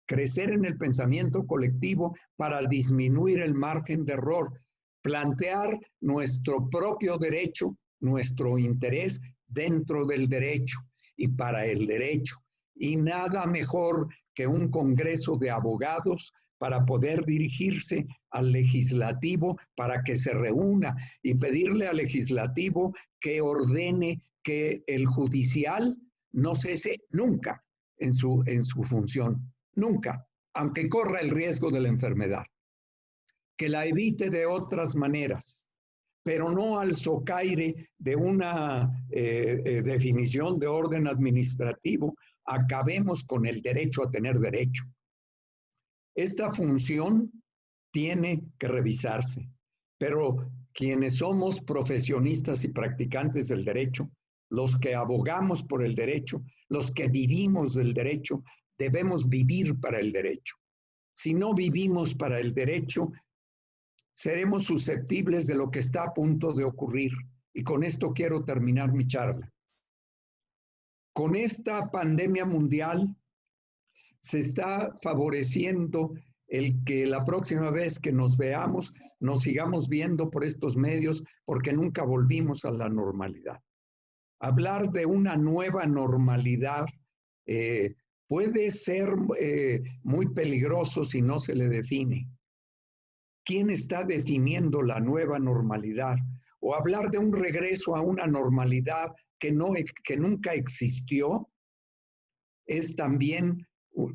Crecer en el pensamiento colectivo para disminuir el margen de error, plantear nuestro propio derecho, nuestro interés dentro del derecho y para el derecho. Y nada mejor que un congreso de abogados para poder dirigirse al legislativo para que se reúna y pedirle al legislativo que ordene que el judicial no cese nunca en su función. Nunca, aunque corra el riesgo de la enfermedad, que la evite de otras maneras, pero no al socaire de una definición de orden administrativo, acabemos con el derecho a tener derecho. Esta función tiene que revisarse, pero quienes somos profesionistas y practicantes del derecho, los que abogamos por el derecho, los que vivimos del derecho, debemos vivir para el derecho. Si no vivimos para el derecho, seremos susceptibles de lo que está a punto de ocurrir. Y con esto quiero terminar mi charla. Con esta pandemia mundial se está favoreciendo el que la próxima vez que nos veamos, nos sigamos viendo por estos medios porque nunca volvimos a la normalidad. Hablar de una nueva normalidad puede ser muy peligroso si no se le define. ¿Quién está definiendo la nueva normalidad? O hablar de un regreso a una normalidad que nunca existió es también,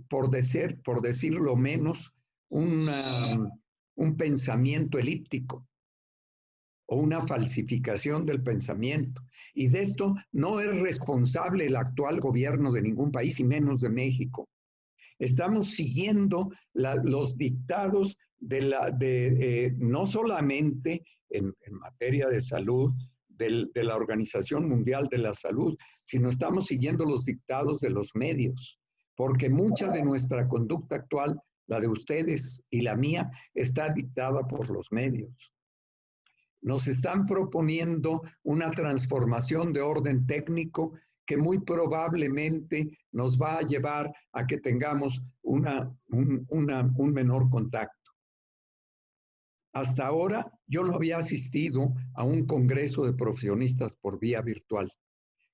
por decirlo menos, un pensamiento elíptico o una falsificación del pensamiento. Y de esto no es responsable el actual gobierno de ningún país y menos de México. Estamos siguiendo los dictados no solamente en materia de salud de la Organización Mundial de la Salud, sino estamos siguiendo los dictados de los medios, porque mucha de nuestra conducta actual, la de ustedes y la mía, está dictada por los medios. Nos están proponiendo una transformación de orden técnico que muy probablemente nos va a llevar a que tengamos un menor contacto. Hasta ahora yo no había asistido a un congreso de profesionistas por vía virtual.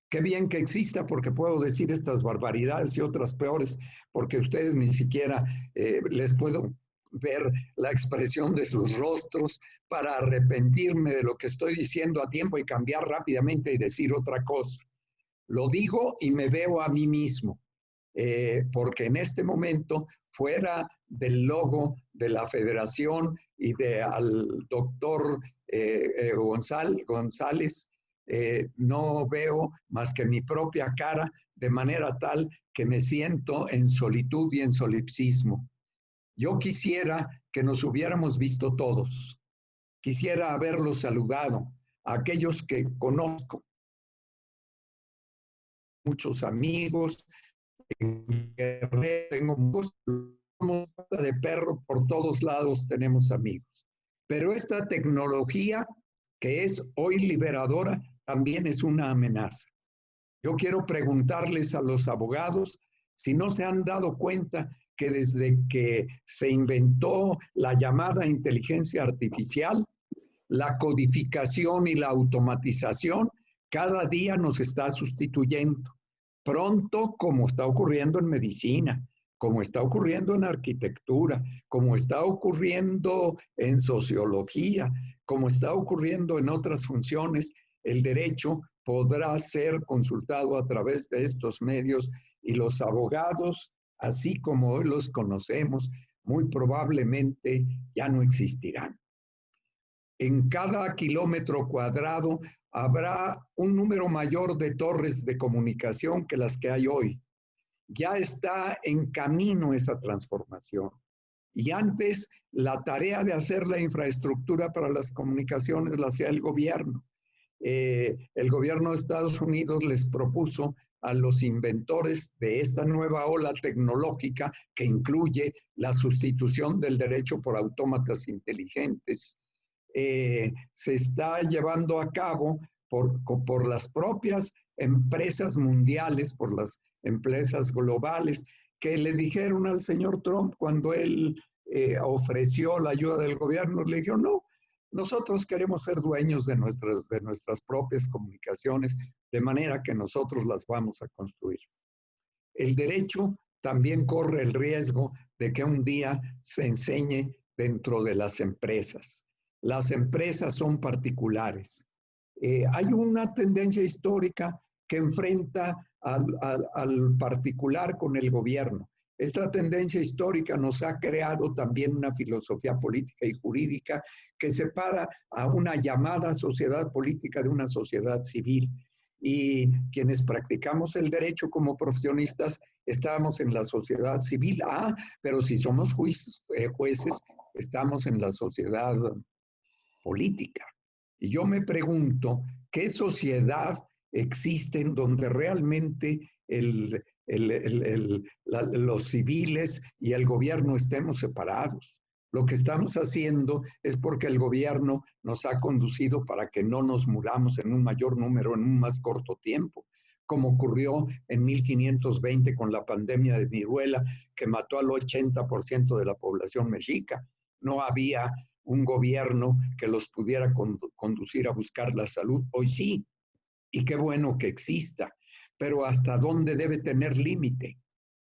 Qué bien que exista, porque puedo decir estas barbaridades y otras peores, porque ustedes ni siquiera les puedo ver la expresión de sus rostros para arrepentirme de lo que estoy diciendo a tiempo y cambiar rápidamente y decir otra cosa. Lo digo y me veo a mí mismo, porque en este momento, fuera del logo de la federación y al doctor González, no veo más que mi propia cara, de manera tal que me siento en solitud y en solipsismo. Yo quisiera que nos hubiéramos visto todos. Quisiera haberlos saludado, a aquellos que conozco. Muchos amigos, tengo muchos de perro, por todos lados tenemos amigos. Pero esta tecnología, que es hoy liberadora, también es una amenaza. Yo quiero preguntarles a los abogados si no se han dado cuenta que desde que se inventó la llamada inteligencia artificial, la codificación y la automatización cada día nos está sustituyendo. Pronto, como está ocurriendo en medicina, como está ocurriendo en arquitectura, como está ocurriendo en sociología, como está ocurriendo en otras funciones, el derecho podrá ser consultado a través de estos medios y los abogados, así como hoy los conocemos, muy probablemente ya no existirán. En cada kilómetro cuadrado habrá un número mayor de torres de comunicación que las que hay hoy. Ya está en camino esa transformación. Y antes la tarea de hacer la infraestructura para las comunicaciones la hacía el gobierno. El gobierno de Estados Unidos les propuso a los inventores de esta nueva ola tecnológica, que incluye la sustitución del derecho por autómatas inteligentes, se está llevando a cabo por las propias empresas mundiales, por las empresas globales, que le dijeron al señor Trump cuando él ofreció la ayuda del gobierno, le dijeron, no, nosotros queremos ser dueños de nuestras propias comunicaciones, de manera que nosotros las vamos a construir. El derecho también corre el riesgo de que un día se enseñe dentro de las empresas. Las empresas son particulares. Hay una tendencia histórica que enfrenta al particular con el gobierno. Esta tendencia histórica nos ha creado también una filosofía política y jurídica que separa a una llamada sociedad política de una sociedad civil. Y quienes practicamos el derecho como profesionistas estamos en la sociedad civil. Pero si somos jueces, estamos en la sociedad política. Y yo me pregunto, ¿qué sociedad existe en donde realmente los civiles y el gobierno estemos separados? Lo que estamos haciendo es porque el gobierno nos ha conducido para que no nos muramos en un mayor número en un más corto tiempo. como ocurrió en 1520 con la pandemia de viruela, que mató al 80% de la población mexica. No había un gobierno que los pudiera conducir a buscar la salud. Hoy sí, y qué bueno que exista, pero ¿hasta dónde debe tener límite?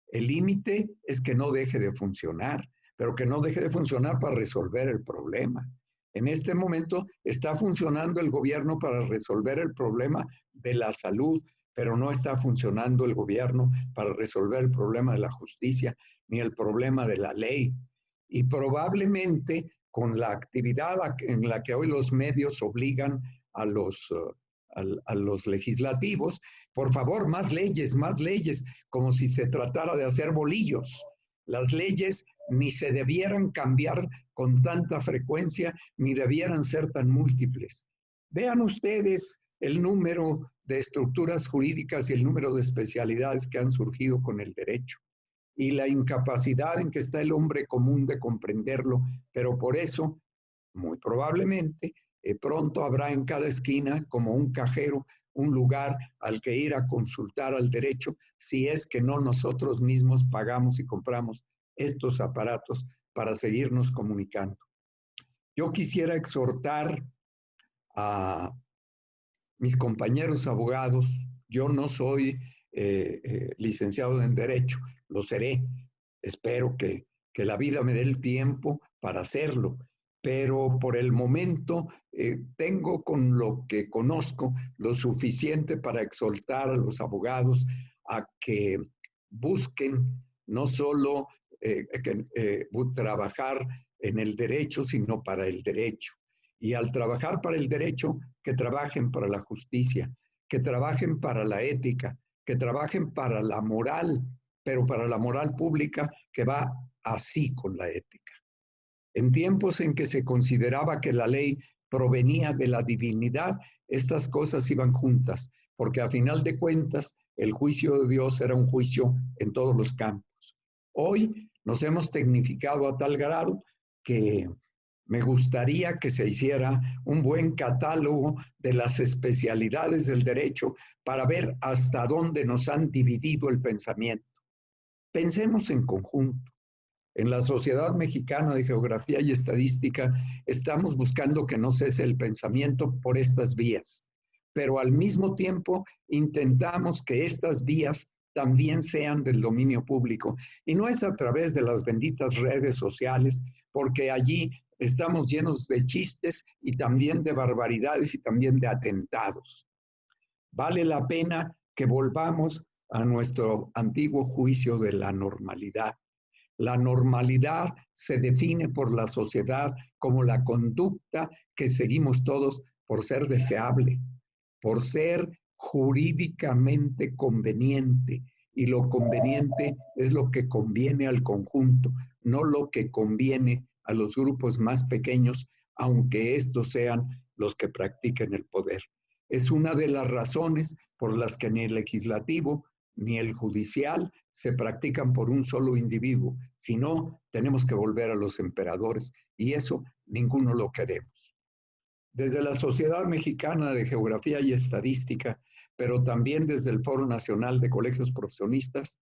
El límite es que no deje de funcionar, pero que no deje de funcionar para resolver el problema. En este momento está funcionando el gobierno para resolver el problema de la salud, pero no está funcionando el gobierno para resolver el problema de la justicia ni el problema de la ley. Y probablemente con la actividad en la que hoy los medios obligan a los legislativos, por favor, más leyes, como si se tratara de hacer bolillos. Las leyes ni se debieran cambiar con tanta frecuencia, ni debieran ser tan múltiples. Vean ustedes el número de estructuras jurídicas y el número de especialidades que han surgido con el derecho y la incapacidad en que está el hombre común de comprenderlo, pero por eso, muy probablemente, pronto habrá en cada esquina como un cajero, un lugar al que ir a consultar al derecho, si es que no nosotros mismos pagamos y compramos estos aparatos para seguirnos comunicando. Yo quisiera exhortar a mis compañeros abogados. Yo no soy licenciado en Derecho, lo seré. Espero que la vida me dé el tiempo para hacerlo, pero por el momento tengo con lo que conozco lo suficiente para exhortar a los a que busquen no solo trabajar en el derecho, sino para el derecho. Y al trabajar para el derecho, que trabajen para la justicia, que trabajen para la ética, que trabajen para la moral, pero para la moral pública que va así con la ética. En tiempos en que se consideraba que la ley provenía de la divinidad, estas cosas iban juntas, porque a final de cuentas el juicio de Dios era un juicio en todos los campos. Hoy nos hemos tecnificado a tal grado que me gustaría que se hiciera un buen catálogo de las especialidades del derecho para ver hasta dónde nos han dividido el pensamiento. Pensemos en conjunto. En la Sociedad Mexicana de Geografía y Estadística estamos buscando que no cese el pensamiento por estas vías, pero al mismo tiempo intentamos que estas vías también sean del dominio público. Y no es a través de las benditas redes sociales, porque allí estamos llenos de chistes y también de barbaridades y también de atentados. Vale la pena que volvamos a nuestro antiguo juicio de la normalidad. La normalidad se define por la sociedad como la conducta que seguimos todos por ser deseable, por ser jurídicamente conveniente. Y lo conveniente es lo que conviene al conjunto, no lo que conviene a los grupos más pequeños, aunque estos sean los que practiquen el poder. Es una de las razones por las que ni el legislativo ni el judicial se practican por un solo individuo, sino tenemos que volver a los emperadores, y eso ninguno lo queremos. Desde la Sociedad Mexicana de Geografía y Estadística, pero también desde el Foro Nacional de Colegios Profesionistas,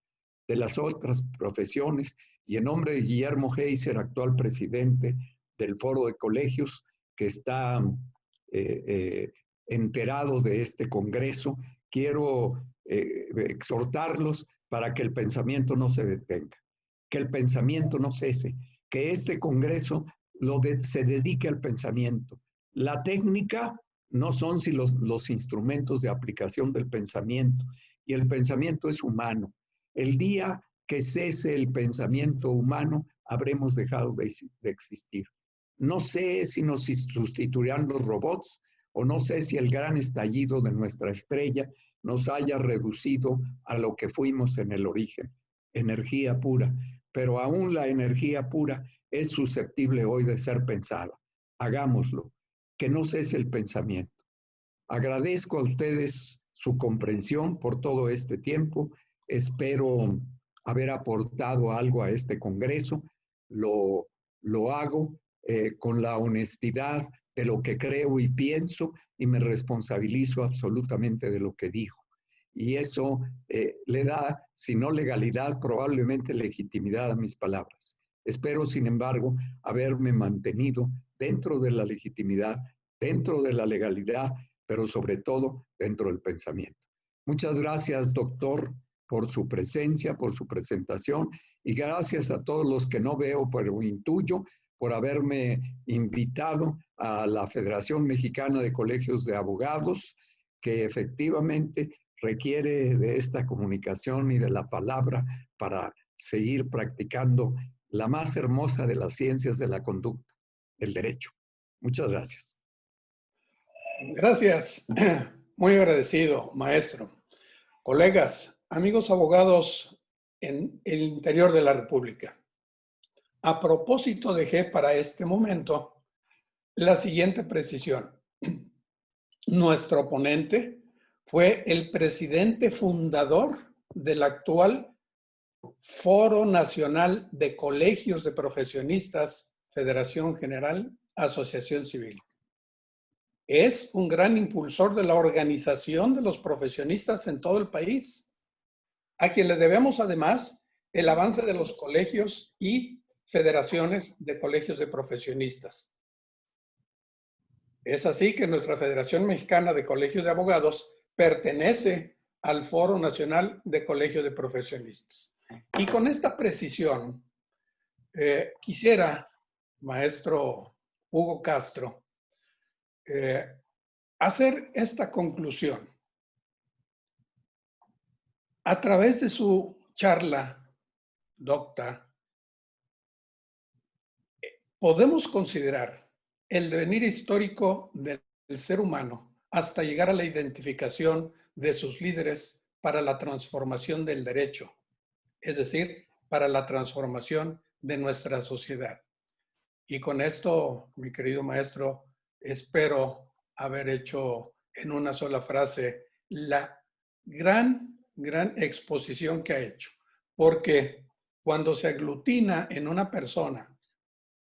de las otras profesiones, y en nombre de Guillermo Heiser, actual presidente del Foro de Colegios, que está enterado de este congreso, quiero exhortarlos para que el pensamiento no se detenga, que el pensamiento no cese, que este congreso se dedique al pensamiento. La técnica no son si los instrumentos de aplicación del pensamiento, y el pensamiento es humano. El día que cese el pensamiento humano, habremos dejado de existir. No sé si nos sustituirán los robots, o no sé si el gran estallido de nuestra estrella nos haya reducido a lo que fuimos en el origen, energía pura. Pero aún la energía pura es susceptible hoy de ser pensada. Hagámoslo, que no cese el pensamiento. Agradezco a ustedes su comprensión por todo este tiempo. Espero haber aportado algo a este congreso. Lo hago con la honestidad de lo que creo y pienso, y me responsabilizo absolutamente de lo que digo. y eso le da, si no legalidad, probablemente legitimidad a mis palabras. Espero, sin embargo, haberme mantenido dentro de la legitimidad, dentro de la legalidad, pero sobre todo dentro del pensamiento. Muchas gracias, doctor, por su presencia, por su presentación, y gracias a todos los que no veo, pero intuyo, por haberme invitado a la Federación Mexicana de Colegios de Abogados, que efectivamente requiere de esta comunicación y de la palabra para seguir practicando la más hermosa de las ciencias de la conducta, el derecho. Muchas gracias. Gracias. Muy agradecido, maestro. Colegas, amigos abogados en el interior de la República. A propósito, dejé para este momento la siguiente precisión. Nuestro ponente fue el presidente fundador del actual Foro Nacional de Colegios de Profesionistas, Federación General, Asociación Civil. Es un gran impulsor de la organización de los profesionistas en todo el país, a quien le debemos además el avance de los colegios y federaciones de colegios de profesionistas. Es así que nuestra Federación Mexicana de Colegios de Abogados pertenece al Foro Nacional de Colegios de Profesionistas. Y con esta precisión, quisiera, maestro Hugo Castro, hacer esta conclusión. A través de su charla, docta, podemos considerar el devenir histórico del ser humano hasta llegar a la identificación de sus líderes para la transformación del derecho, es decir, para la transformación de nuestra sociedad. Y con esto, mi querido maestro, espero haber hecho en una sola frase la gran exposición que ha hecho. Porque cuando se aglutina en una persona,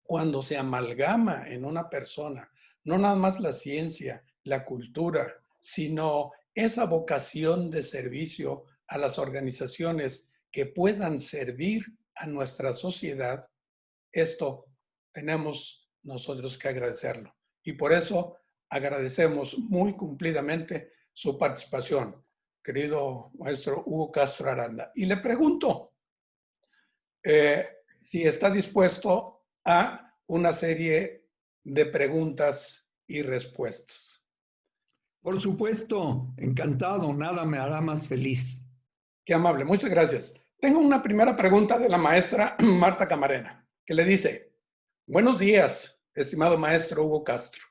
cuando se amalgama en una persona, no nada más la ciencia, la cultura, sino esa vocación de servicio a las organizaciones que puedan servir a nuestra sociedad, esto tenemos nosotros que agradecerlo. Y por eso agradecemos muy cumplidamente su participación, querido maestro Hugo Castro Aranda. Y le pregunto si está dispuesto a una serie de preguntas y respuestas. Por supuesto, encantado, nada me hará más feliz. Qué amable, muchas gracias. Tengo una primera pregunta de la maestra Marta Camarena, que le dice: buenos días, estimado maestro Hugo Castro.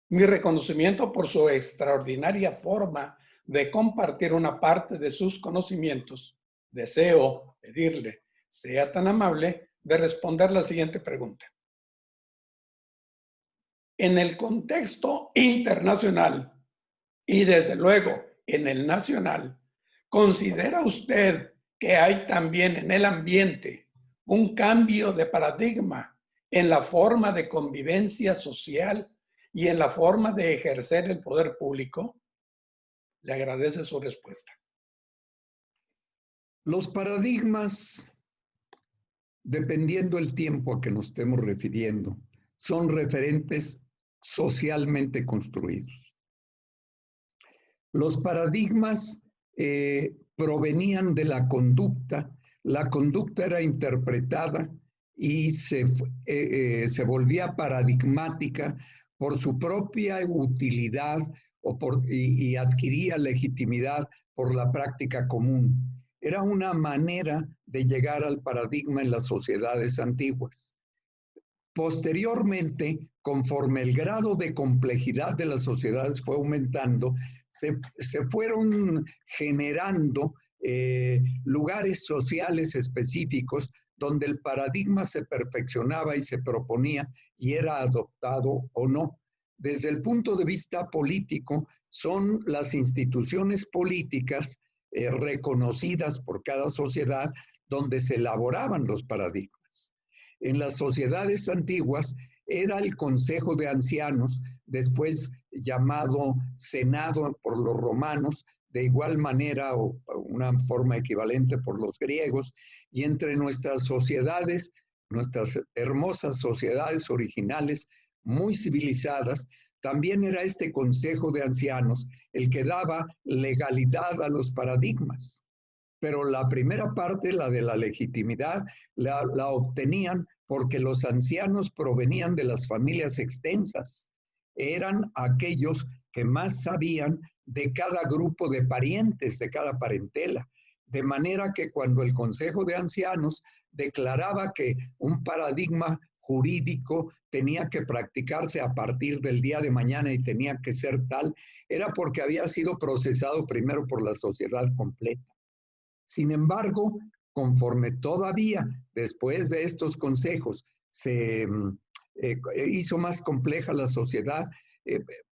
Mi reconocimiento por su extraordinaria forma de compartir una parte de sus conocimientos. Deseo pedirle, sea tan amable de responder la siguiente pregunta. En el contexto internacional y desde luego en el nacional, ¿considera usted que hay también en el ambiente un cambio de paradigma en la forma de convivencia social y en la forma de ejercer el poder público? Le agradece su respuesta. Los paradigmas, dependiendo del tiempo a que nos estemos refiriendo, son referentes socialmente construidos. Los paradigmas provenían de la conducta era interpretada y se volvía paradigmática por su propia utilidad y adquiría legitimidad por la práctica común. Era una manera de llegar al paradigma en las sociedades antiguas. Posteriormente, conforme el grado de complejidad de las sociedades fue aumentando, se fueron generando lugares sociales específicos donde el paradigma se perfeccionaba y se proponía y era adoptado o no. Desde el punto de vista político, son las instituciones políticas reconocidas por cada sociedad donde se elaboraban los paradigmas. En las sociedades antiguas era el Consejo de Ancianos, después llamado Senado por los romanos, de igual manera o una forma equivalente por los griegos, y entre nuestras sociedades, nuestras hermosas sociedades originales, muy civilizadas, también era este consejo de ancianos el que daba legalidad a los paradigmas. Pero la primera parte, la de la legitimidad, la obtenían porque los ancianos provenían de las familias extensas. Eran aquellos que más sabían de cada grupo de parientes, de cada parentela. De manera que cuando el Consejo de Ancianos declaraba que un paradigma jurídico tenía que practicarse a partir del día de mañana y tenía que ser tal, era porque había sido procesado primero por la sociedad completa. Sin embargo, conforme todavía después de estos consejos se hizo más compleja la sociedad,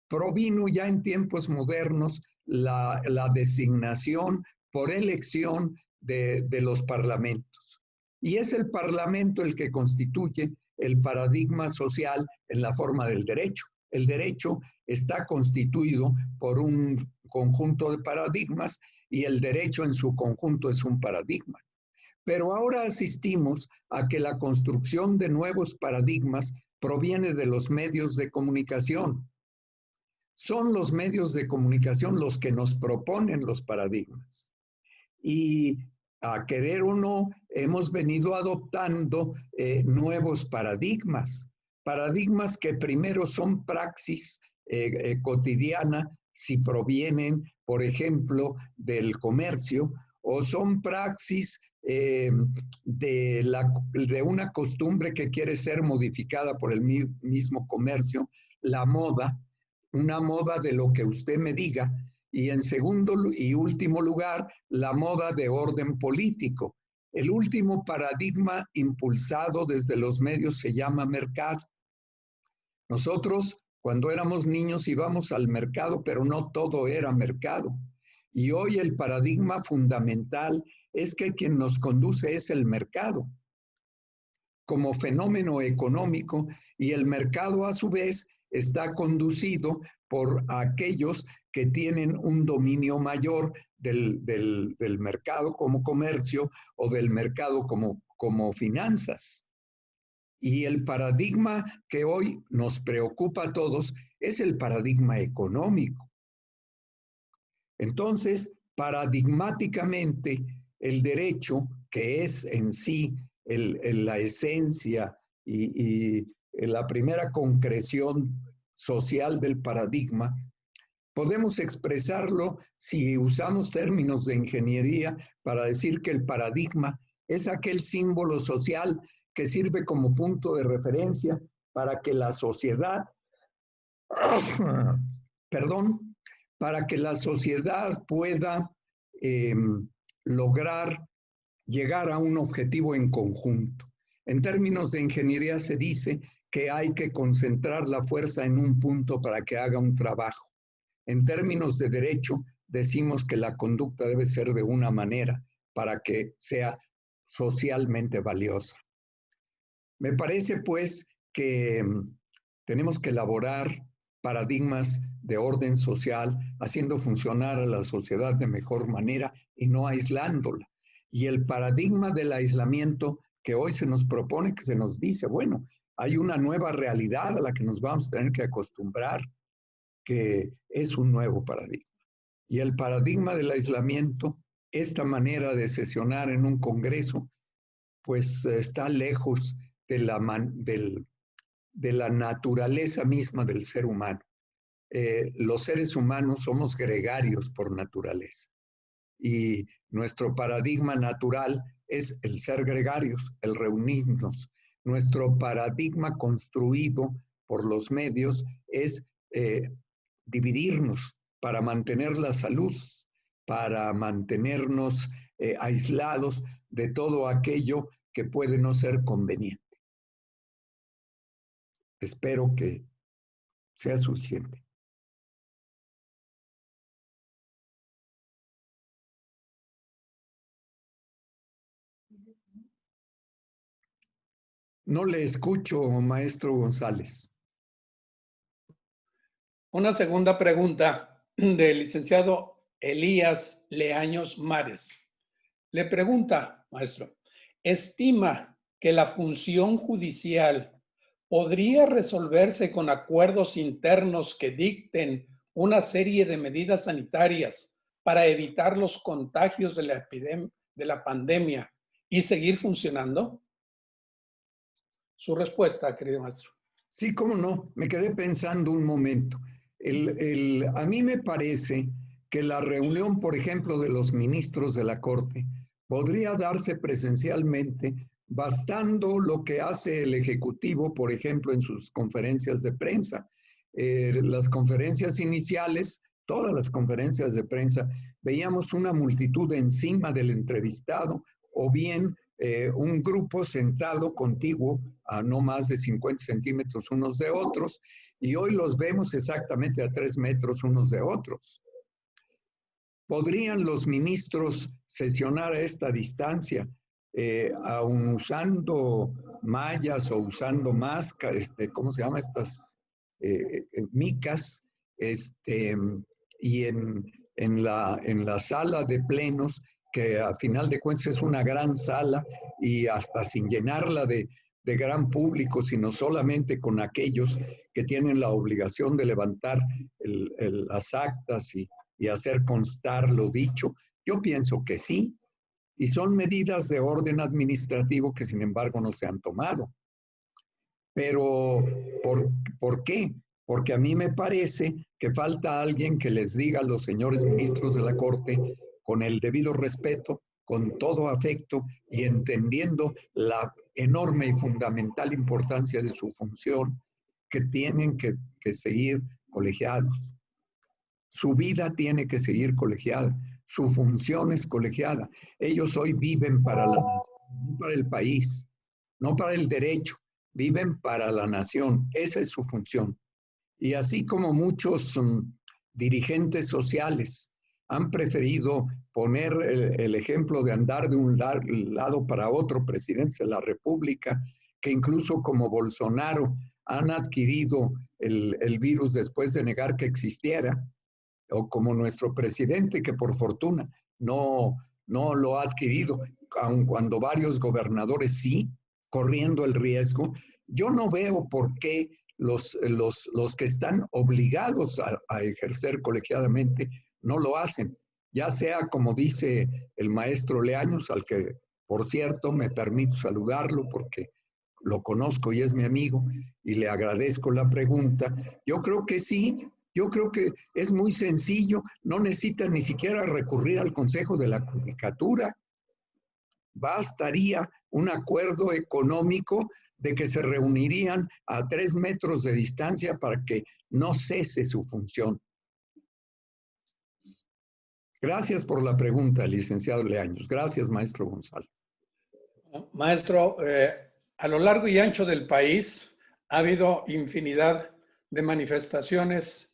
provino ya en tiempos modernos la designación por elección de los parlamentos. Y es el parlamento el que constituye el paradigma social en la forma del derecho. El derecho está constituido por un conjunto de paradigmas y el derecho en su conjunto es un paradigma. Pero ahora asistimos a que la construcción de nuevos paradigmas proviene de los medios de comunicación. Son los medios de comunicación los que nos proponen los paradigmas. Y a querer o no, hemos venido adoptando nuevos paradigmas. Paradigmas que primero son praxis cotidiana si provienen, por ejemplo, del comercio, o son praxis de una costumbre que quiere ser modificada por el mismo comercio, la moda, una moda de lo que usted me diga, y en segundo y último lugar, la moda de orden político. El último paradigma impulsado desde los medios se llama mercado. Nosotros, cuando éramos niños, íbamos al mercado, pero no todo era mercado. Y hoy el paradigma fundamental es que quien nos conduce es el mercado como fenómeno económico, y el mercado a su vez está conducido por aquellos que tienen un dominio mayor del mercado como comercio o del mercado como finanzas. Y el paradigma que hoy nos preocupa a todos es el paradigma económico. Entonces, paradigmáticamente, el derecho, que es en sí la esencia y la primera concreción social del paradigma, podemos expresarlo si usamos términos de ingeniería para decir que el paradigma es aquel símbolo social que sirve como punto de referencia para que la sociedad, perdón, para que la sociedad pueda lograr llegar a un objetivo en conjunto. En términos de ingeniería se dice que hay que concentrar la fuerza en un punto para que haga un trabajo. En términos de derecho, decimos que la conducta debe ser de una manera para que sea socialmente valiosa. Me parece, pues, que tenemos que elaborar paradigmas de orden social, haciendo funcionar a la sociedad de mejor manera y no aislándola. Y el paradigma del aislamiento que hoy se nos propone, que se nos dice, bueno, hay una nueva realidad a la que nos vamos a tener que acostumbrar, que es un nuevo paradigma. Y el paradigma del aislamiento, esta manera de sesionar en un congreso, pues está lejos de la naturaleza misma del ser humano. Los seres humanos somos gregarios por naturaleza y nuestro paradigma natural es el ser gregarios, el reunirnos. Nuestro paradigma construido por los medios es dividirnos para mantener la salud, para mantenernos aislados de todo aquello que puede no ser conveniente. Espero que sea suficiente. No le escucho, maestro González. Una segunda pregunta del licenciado Elías Leaños Mares. Le pregunta, maestro, ¿estima que la función judicial podría resolverse con acuerdos internos que dicten una serie de medidas sanitarias para evitar los contagios de la pandemia y seguir funcionando? Su respuesta, querido maestro. Sí, cómo no. Me quedé pensando un momento. A mí me parece que la reunión, por ejemplo, de los ministros de la Corte podría darse presencialmente, bastando lo que hace el Ejecutivo, por ejemplo, en sus conferencias de prensa. Las conferencias iniciales, todas las conferencias de prensa, veíamos una multitud encima del entrevistado o bien un grupo sentado contiguo a no más de 50 centímetros unos de otros, y hoy los vemos exactamente a 3 metros unos de otros. ¿Podrían los ministros sesionar a esta distancia, aun usando mallas o usando máscaras, ¿cómo se llama estas? Micas, y en la sala de plenos, que a final de cuentas es una gran sala y hasta sin llenarla de gran público, sino solamente con aquellos que tienen la obligación de levantar las actas y hacer constar lo dicho? Yo pienso que sí, y son medidas de orden administrativo que sin embargo no se han tomado. Pero, ¿por qué? Porque a mí me parece que falta alguien que les diga a los señores ministros de la Corte, con el debido respeto, con todo afecto y entendiendo la enorme y fundamental importancia de su función, que tienen que seguir colegiados. Su vida tiene que seguir colegiada, su función es colegiada. Ellos hoy viven para la nación, no para el país, no para el derecho, viven para la nación. Esa es su función. Y así como muchos dirigentes sociales han preferido poner el ejemplo de andar de un lado para otro, presidentes de la República, que incluso como Bolsonaro han adquirido el virus después de negar que existiera, o como nuestro presidente, que por fortuna no lo ha adquirido, aun cuando varios gobernadores sí, corriendo el riesgo. Yo no veo por qué los que están obligados a ejercer colegiadamente no lo hacen, ya sea como dice el maestro Leaños, al que por cierto me permito saludarlo porque lo conozco y es mi amigo y le agradezco la pregunta. Yo creo que sí. Yo creo que es muy sencillo, no necesitan ni siquiera recurrir al Consejo de la Judicatura. Bastaría un acuerdo económico de que se reunirían a 3 metros de distancia para que no cese su función. Gracias por la pregunta, licenciado Leaños. Gracias, maestro González. Maestro, a lo largo y ancho del país ha habido infinidad de manifestaciones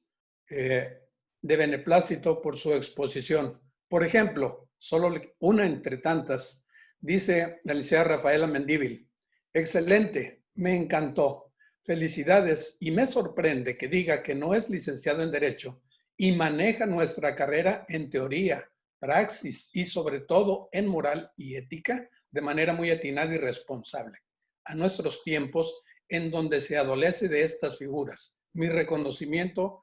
de beneplácito por su exposición. Por ejemplo, solo una entre tantas, dice la licenciada Rafaela Mendívil: excelente, me encantó, felicidades, y me sorprende que diga que no es licenciado en Derecho y maneja nuestra carrera en teoría, praxis y sobre todo en moral y ética de manera muy atinada y responsable. A nuestros tiempos en donde se adolece de estas figuras. Mi reconocimiento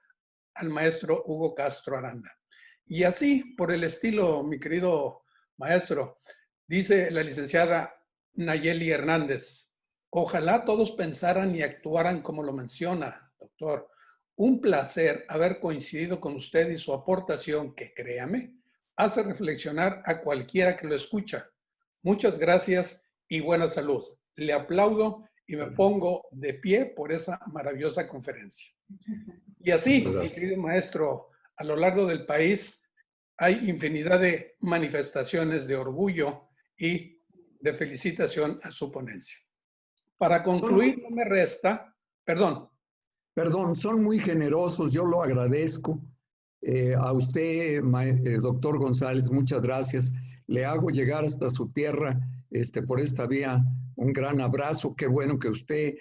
al maestro Hugo Castro Aranda. Y así, por el estilo, mi querido maestro, dice la licenciada Nayeli Hernández: ojalá todos pensaran y actuaran como lo menciona, doctor. Un placer haber coincidido con usted y su aportación, que créame, hace reflexionar a cualquiera que lo escucha. Muchas gracias y buena salud. Le aplaudo y me pongo de pie por esa maravillosa conferencia. Y así, mi querido maestro, a lo largo del país hay infinidad de manifestaciones de orgullo y de felicitación a su ponencia. Para concluir, no me resta, perdón, son muy generosos, yo lo agradezco. A usted, doctor González, muchas gracias. Le hago llegar hasta su tierra por esta vía un gran abrazo. Qué bueno que usted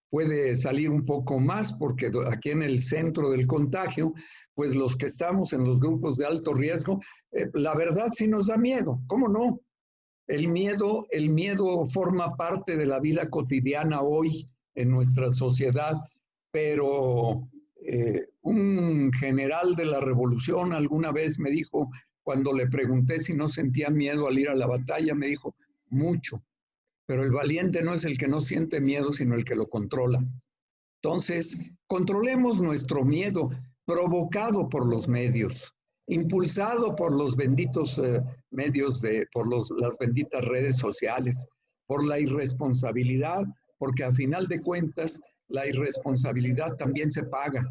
puede salir un poco más, porque aquí en el centro del contagio, pues los que estamos en los grupos de alto riesgo, la verdad sí nos da miedo, ¿cómo no? El miedo forma parte de la vida cotidiana hoy en nuestra sociedad, pero un general de la revolución alguna vez me dijo, cuando le pregunté si no sentía miedo al ir a la batalla, me dijo, mucho, pero el valiente no es el que no siente miedo, sino el que lo controla. Entonces, controlemos nuestro miedo provocado por los medios, impulsado por los benditos medios, las benditas redes sociales, por la irresponsabilidad, porque a final de cuentas la irresponsabilidad también se paga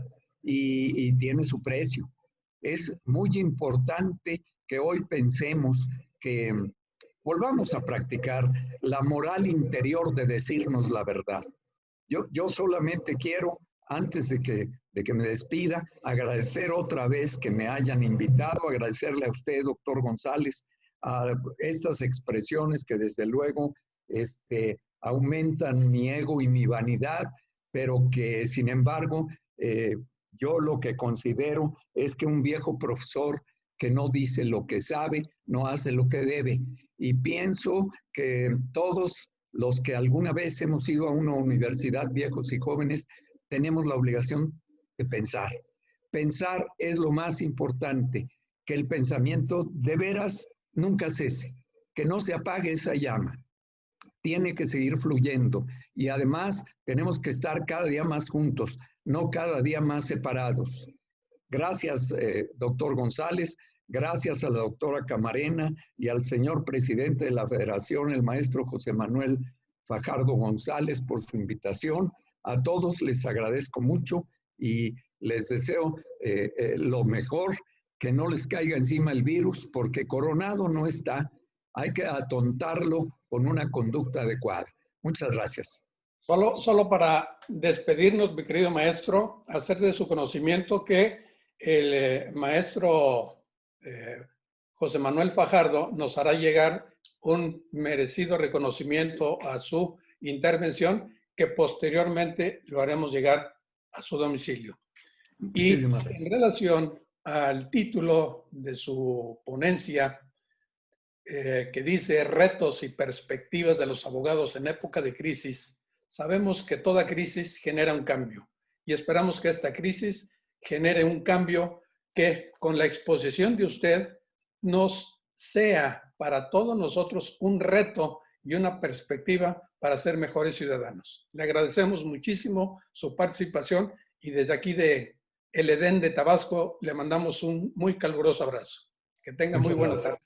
y tiene su precio. Es muy importante que hoy pensemos que volvamos a practicar la moral interior de decirnos la verdad. Yo solamente quiero, antes de que me despida, agradecer otra vez que me hayan invitado, agradecerle a usted, doctor González, a estas expresiones que desde luego aumentan mi ego y mi vanidad, pero que sin embargo yo lo que considero es que un viejo profesor que no dice lo que sabe, no hace lo que debe. Y pienso que todos los que alguna vez hemos ido a una universidad, viejos y jóvenes, tenemos la obligación de pensar. Pensar es lo más importante, que el pensamiento de veras nunca cese, que no se apague esa llama. Tiene que seguir fluyendo y además tenemos que estar cada día más juntos, no cada día más separados. Gracias, doctor González. Gracias a la doctora Camarena y al señor presidente de la Federación, el maestro José Manuel Fajardo González, por su invitación. A todos les agradezco mucho y les deseo lo mejor, que no les caiga encima el virus, porque coronado no está. Hay que atontarlo con una conducta adecuada. Muchas gracias. Solo para despedirnos, mi querido maestro, hacer de su conocimiento que el maestro José Manuel Fajardo nos hará llegar un merecido reconocimiento a su intervención, que posteriormente lo haremos llegar a su domicilio. Muchísimas gracias. En relación al título de su ponencia, que dice Retos y perspectivas de los abogados en época de crisis, sabemos que toda crisis genera un cambio y esperamos que esta crisis genere un cambio que con la exposición de usted nos sea para todos nosotros un reto y una perspectiva para ser mejores ciudadanos. Le agradecemos muchísimo su participación y desde aquí de El Edén de Tabasco le mandamos un muy caluroso abrazo. Que tenga muy buena tarde.